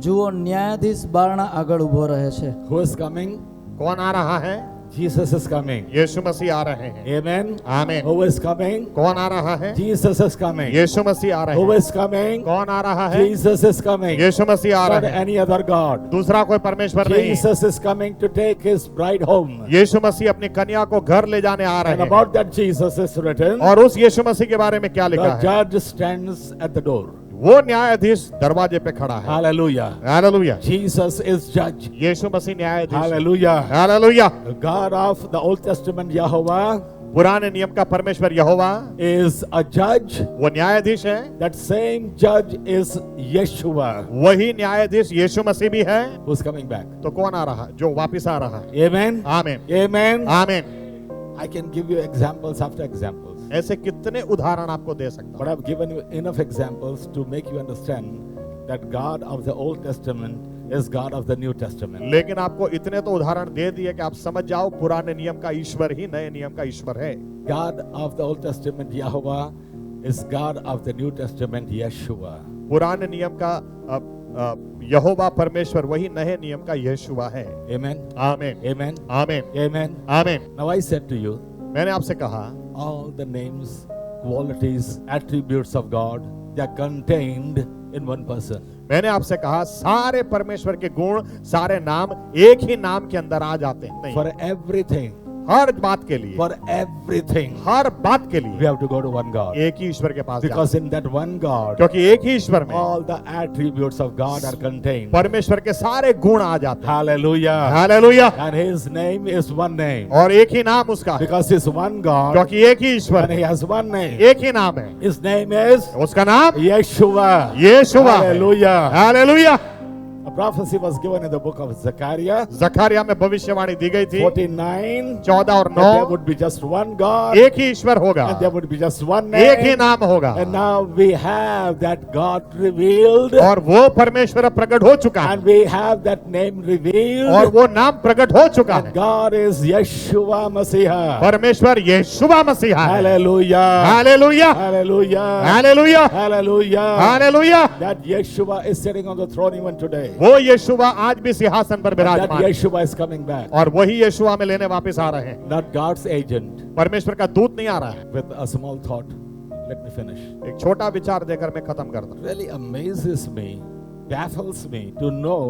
જુઓ, ન્યાયાધીશ બારણા આગળ ઊભો રહે છે.
Who is coming?
कौन आ रहा है?
Jesus is coming.
यीशु मसीह आ रहे हैं.
Amen.
आमीन.
Who is coming?
कौन आ रहा है?
Jesus is coming.
यीशु मसीह आ रहे
Who
हैं.
is coming?
कौन आ रहा है?
Jesus is coming.
Yeshu Masih uh
Not
रहे हैं.
any other God.
दूसरा कोई परमेश्वर नहीं.
Jesus is coming to take his bride home.
यीशु मसीह अपनी कन्या को घर ले जाने आ रहे
And
हैं.
about that Jesus is written,
और उस यीशु मसीह के बारे में क्या लिखा
the
है?
judge stands at the door.
वो न्यायाधीश दरवाजे पे खड़ा है.
Hallelujah.
Hallelujah.
Jesus is judge.
यीशु मसीह न्यायाधीश.
Hallelujah.
Hallelujah.
God of the Old Testament Jehovah
पुराने नियम का परमेश्वर यहोवा
is a judge.
वो न्यायाधीश है.
That same judge is Yeshua,
वही न्यायाधीश यीशु मसीह भी है.
who's coming back.
तो कौन आ रहा है? जो वापस आ रहा है.
Amen.
आमीन.
Amen.
आमीन.
I can give you examples after examples.
ऐसे कितने उदाहरण आपको दे सकता
But
हूं.
I've given you enough examples to make you understand that God of the Old Testament is God of the New Testament.
लेकिन आपको इतने तो उदाहरण दे दिए कि आप समझ जाओ पुराने नियम का ईश्वर ही नए नियम का ईश्वर है.
God of the Old Testament Jehovah is God of the New Testament Yeshua.
पुराने नियम का यहोवा परमेश्वर वही नए नियम का यीशुआ है.
Amen.
आमीन.
Amen.
आमीन.
Amen.
आमीन.
Now I said to you,
मैंने आपसे कहा
all the names, qualities, attributes of God, they are contained in one person.
मैंने आपसे कहा सारे परमेश्वर के गुण, सारे नाम एक ही नाम के अंदर आ जाते हैं. नहीं,
For everything,
हर बात के लिए,
for everything,
हर बात के
we
लिए
have to go to one God.
एक ही ईश्वर के पास
Because
जाते
in that one God,
हैं. क्योंकि एक ही ईश्वर में
all the attributes of God are contained.
परमेश्वर के सारे गुण आ जाते हैं.
Hallelujah.
Hallelujah.
And his name is one name.
और एक ही नाम उसका है.
Because he's one God
क्योंकि एक ही ईश्वर
and
है.
he has one name.
एक ही नाम है.
His name is
उसका नाम
Yeshua.
यीशुआ है.
Hallelujah.
Hallelujah.
A prophecy was given in the book of Zechariah
Zachariah में भविष्यवाणी दी गई थी
49
14 और
that there
9.
would be just one God
एक ही ईश्वर होगा.
and there would be just one
एक ही
name.
नाम होगा.
And now we have that God revealed
और वो परमेश्वर अब प्रकट हो चुका है.
and we have that name
और
revealed.
वो नाम प्रकट हो चुका
And
है.
God is Yeshua Messiah.
परमेश्वर यीशुआ मसीहा है.
Hallelujah.
Hallelujah.
Hallelujah.
Hallelujah.
Hallelujah.
Hallelujah.
That Yeshua is sitting on the throne even today.
वो यीशुआ आज भी सिंहासन पर
That
विराजमान है.
Yeshua is coming back.
और वही यीशुआ में लेने वापस आ रहे हैं.
Not God's agent.
परमेश्वर का दूत नहीं आ रहा है.
With a small thought, let me finish.
एक छोटा विचार देकर मैं खत्म करता हूं.
Really amazes me, baffles me to know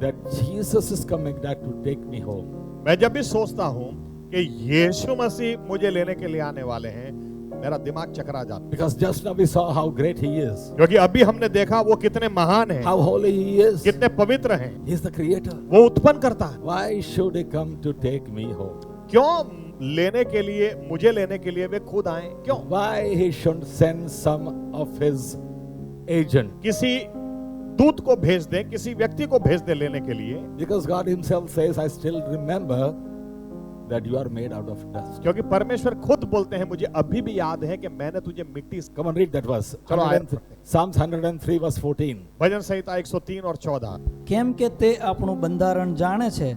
that Jesus is coming back to take me home.
मैं जब भी सोचता हूं कि यीशु मसीह मुझे लेने के लिए आने वाले हैं, मेरा दिमाग चकरा जाता है.
Because just now we saw how great He is,
क्योंकि अभी हमने देखा वो कितने महान हैं,
how holy He is.
कितने पवित्र हैं.
He's the Creator.
वो उत्पन्न करता है.
Why should He come to take me home?
क्यों लेने के लिए, मुझे लेने के लिए वे खुद आए? क्यों?
Why He shouldn't send some of His agent?
किसी दूत को भेज दे, किसी व्यक्ति को भेज दे लेने के लिए.
Because God Himself says, I still remember that you are made out of dust.
क्योंकि परमेश्वर खुद बोलते हैं, मुझे अभी भी याद है कि मैंने तुझे मिट्टी से।
Come on, read that verse.
चलो आयत पढ़ते हैं।
Psalms 103 verse 14.
भजन संहिता 103 और 14।
કેમ કે તે આપણું બંધારણ જાણે છે,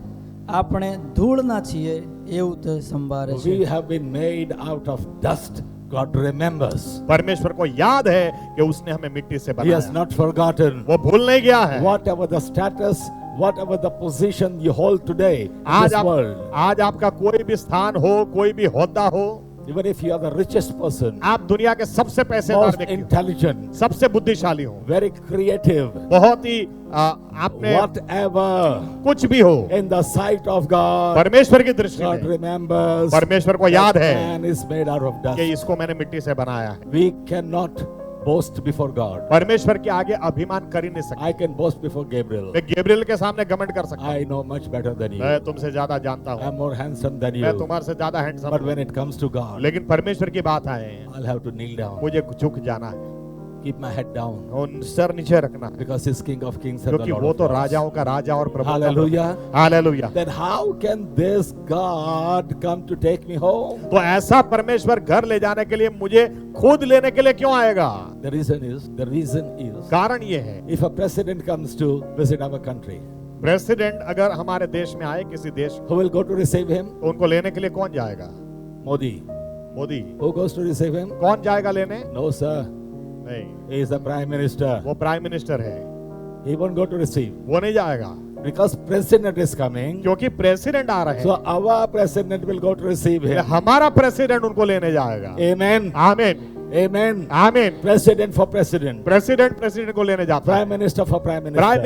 આપણે ધૂળના છીએ એવું તે સંભાળે છે.
We have been made out of dust. God remembers.
परमेश्वर को याद है कि उसने हमें मिट्टी से
He has
बनाया,
not forgotten.
वो भूल नहीं गया है।
Whatever the status, whatever the position you hold today in
आज
this world,
आज आपका कोई भी स्थान हो, कोई भी होद्दा हो,
even if you are the richest person,
आप दुनिया के सबसे पैसेदार
most
व्यक्ति हो,
intelligent,
सबसे बुद्धिशाली हो,
very creative,
बहुत ही आपने
whatever,
कुछ भी हो,
in the sight of God,
परमेश्वर की दृष्टि
God
में
remembers
परमेश्वर को याद
that
है
man is made out of
कि
dust.
इसको मैंने मिट्टी से बनाया है।
We cannot boast before God.
परमेश्वर के आगे अभिमान कर ही नहीं सकते।
I can boast before Gabriel.
मैं गैब्रिएल के सामने घमंड कर सकता हूँ,
I know much better than you.
मैं तुमसे ज्यादा जानता हूँ,
I'm more handsome than
मैं
you.
तुम्हारे से ज्यादा हैंडसम
But
हूँ।
when it comes to God,
लेकिन परमेश्वर की बात आए,
I'll have to kneel down,
मुझे झुक जाना है
keep my head down,
और सर नीचे रखना है,
because He's King of Kings and the
क्योंकि
Lord
वो
of
तो
Lords.
राजाओं का राजा और प्रभु का प्रभु।
Hallelujah.
Hallelujah.
Then how can this God come to take me home?
तो ऐसा परमेश्वर घर ले जाने के लिए मुझे खुद लेने के लिए क्यों आएगा?
The reason is,
कारण ये है,
if a president comes to visit our country,
president अगर हमारे देश में आए, किसी देश,
who will go to receive him?
तो उनको लेने के लिए कौन जाएगा?
Modi.
Modi.
Who goes to receive him?
कौन जाएगा लेने?
No, sir.
नहीं,
He is the prime minister.
वो प्राइम मिनिस्टर है,
He won't go to receive,
वो नहीं जाएगा,
because president is coming.
क्योंकि प्रेसिडेंट आ रहे
So
हैं।
our president will go to receive him.
हमारा प्रेसिडेंट उनको लेने जाएगा।
Amen.
आमीन,
Amen.
आमीन।
President for president.
प्रेसिडेंट को लेने जाता है,
Prime minister for prime minister.
Prime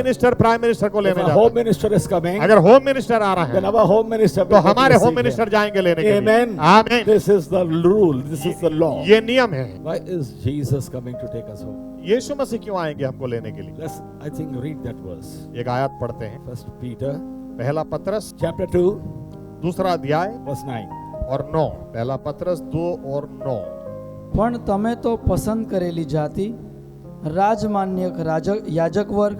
minister को
If
लेने
a
जाता
home
है।
minister is coming,
अगर होम मिनिस्टर आ रहा
then
है,
our home minister
तो
will go to
हमारे
receive
होम
him.
मिनिस्टर जाएंगे लेने के लिए।
Amen.
आमीन।
This is the rule. This is the law.
ये नियम है।
Why is Jesus coming to take us home?
यीशु मसीह क्यों आएंगे हमको लेने के लिए?
Let's, I think, read that verse.
एक आयत पढ़ते हैं,
First Peter,
पहला पत्रस
chapter 2,
दूसरा अध्याय
verse 9.
और 9। पहला पत्रस 2 और 9।
પણ તમે તો પસંદ કરેલી જાતિ, રાજમાન્ય યાજક વર્ગ,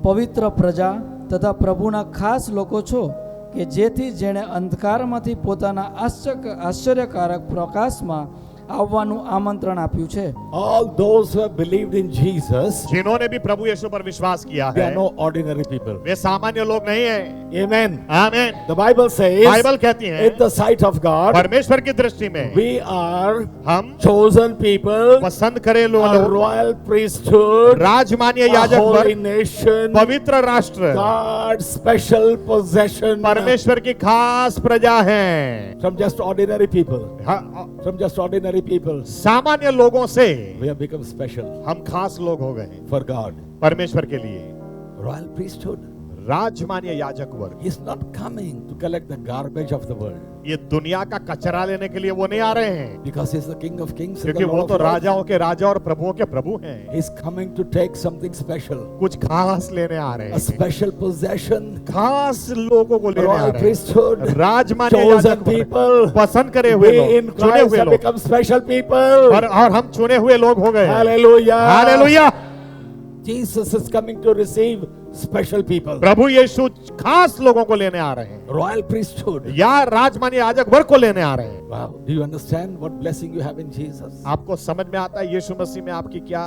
પવિત્ર પ્રજા તથા પ્રભુના ખાસ લોકો છો, કે જેથી જેણે અંધકારમાંથી પોતાના આશ્ચર્યકારક પ્રકાશમાં આવવાનું આમંત્રણ આપ્યું છે.
All those who have believed in Jesus,
जिन्होंने भी प्रभु यीशु पर विश्वास किया
they
है,
are no ordinary people.
वे सामान्य लोग नहीं हैं।
Amen.
आमीन।
The Bible says,
बाइबल कहती है,
in the sight of God,
परमेश्वर की दृष्टि में
we are
हम
chosen people,
पसंद करे
a
लोग,
royal priesthood,
राजमान्य
a
याजक
holy
वर्ग,
nation,
पवित्र राष्ट्र,
God's special possession,
परमेश्वर की खास प्रजा है।
from just ordinary people.
हाँ,
From just ordinary people,
सामान्य लोगों से
we have become special
हम खास लोग हो गए
for God.
परमेश्वर के लिए।
Royal priesthood.
राजमान्य याजक वर्ग,
He's not coming to collect the garbage of the world,
ये दुनिया का कचरा लेने के लिए वो नहीं आ रहे हैं,
because He's the King of Kings and
क्योंकि
the
वो
Lord
तो
of Lords.
राजाओं के राजा और प्रभुओं के प्रभु हैं।
He's coming to take something special,
कुछ खास लेने आ रहे
a
हैं,
special possession,
खास लोगों को लेने आ
royal
रहे हैं।
priesthood,
राजमान्य
chosen
याजक वर्ग,
people.
पसंद करे हुए
We in
लोग, चुने
Christ
हुए
have
लोग,
become special people.
और हम चुने हुए लोग हो गए।
Hallelujah.
Hallelujah.
Jesus is coming to receive special people.
प्रभु यीशु खास लोगों को लेने आ रहे हैं,
Royal priesthood.
या राजमान्य याजक वर्ग को लेने आ रहे हैं।
Wow. Do you understand what blessing you have in Jesus?
आपको समझ में आता है यीशु मसीह में आपकी क्या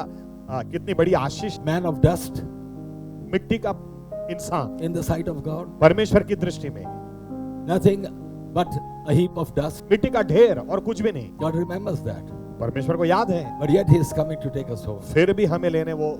कितनी बड़ी आशीष।
Man of dust
मिट्टी का इंसान
in the sight of God.
परमेश्वर की दृष्टि में
Nothing but a heap of dust.
मिट्टी का ढेर और कुछ भी नहीं।
God remembers that.
परमेश्वर को याद है,
But yet He is coming to take us home.
फिर भी हमें लेने वो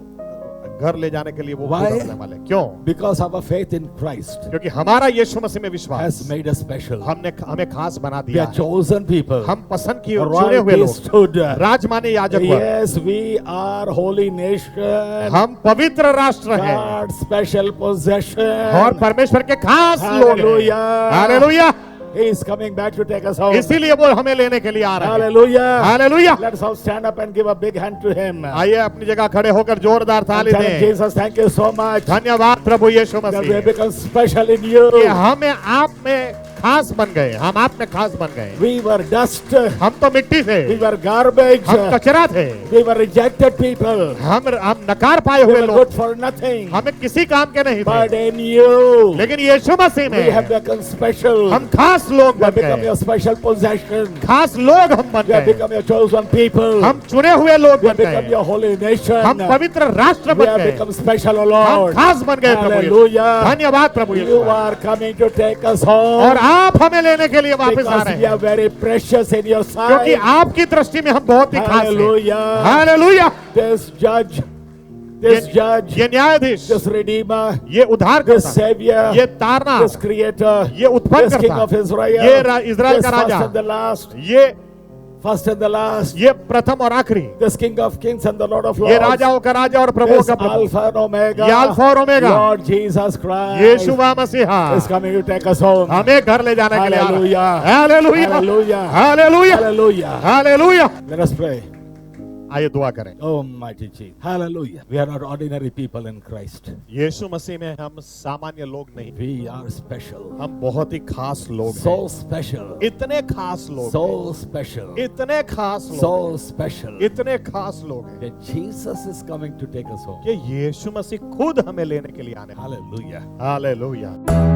घर ले जाने के लिए वो
Why?
खुद आने वाले। क्यों?
Because our faith in Christ
क्योंकि हमारा यीशु मसीह में विश्वास
has made us special.
हमें खास बना
We
दिया
are
है।
chosen people.
हम पसंद किए
A
चुने
royal
हुए लोग,
priesthood.
राजमान्य याजक वर्ग,
Yes, we are holy nation.
हम पवित्र राष्ट्र हैं
God's special possession.
और परमेश्वर के खास लोग हैं।
Hallelujah.
Hallelujah.
He is coming back to take us home.
इसीलिए वो हमें लेने के लिए आ रहे हैं।
Hallelujah.
Hallelujah.
Let's all stand up and give a big hand to Him.
आइए अपनी जगह खड़े होकर जोरदार
And
ताली
tell him,
दें।
Jesus, thank you so much
धन्यवाद प्रभु यीशु
that we
Masih
have become special in you.
कि हमें आप में खास बन गए, हम आप में खास बन गए।
We were dust.
हम तो मिट्टी थे,
We were garbage.
हम कचरा थे,
We were rejected people.
हम नकार पाए
We
हुए
were
लोग,
good for nothing.
हमें किसी काम के नहीं
But
थे।
in you,
लेकिन यीशु मसीह
we have
में
become special.
हम खास लोग
We have
बन
become
गए,
your special possession.
खास लोग हम बन
We have
गए,
become your chosen people.
हम चुने हुए लोग
We
बन
have become
गए,
your holy nation.
हम पवित्र राष्ट्र
We
बन
have
गए,
become special, O
हम
Lord.
खास बन गए प्रभु यीशु।
Hallelujah.
धन्यवाद प्रभु
You
Yeshu.
are coming to take us
और
home
आप हमें लेने के लिए वापस आ
because
रहे
we
हैं,
are very precious in your
क्योंकि
sight.
आपकी दृष्टि में हम बहुत ही खास हैं।
Hallelujah.
Hallelujah.
This judge, this judge,
ये न्यायाधीश,
this redeemer,
ये उद्धार
this
करता,
savior,
ये तारना,
this creator,
ये उत्पन्न
this king
करता,
of Israel,
ये इज़राइल
this
का
first
Raja,
and the last,
ये
first and the last,
ये प्रथम और आखिरी,
this king of kings and the lord of
ये
lords,
राजाओं का राजा और प्रभुओं
this
का प्रभु,
alpha and omega,
ये अल्फा और ओमेगा,
Lord Jesus Christ
यीशु मसीहा
is coming to take us home.
हमें घर ले जाने के लिए आ रहा है।
Hallelujah.
Hallelujah,
Hallelujah.
Hallelujah,
Hallelujah.
Hallelujah.
Let us pray.
आइए दुआ करें।
Oh, mighty Jesus. Hallelujah. We are not ordinary people in Christ.
यीशु मसीह में हम सामान्य लोग नहीं,
We are special.
हम बहुत ही खास लोग
So
हैं,
special.
इतने खास लोग हैं,
So special.
इतने खास लोग
So
हैं,
special.
इतने खास लोग हैं
That Jesus is coming to take us home.
कि यीशु मसीह खुद हमें लेने के लिए आने वाला है।
Hallelujah.
हालेलुया।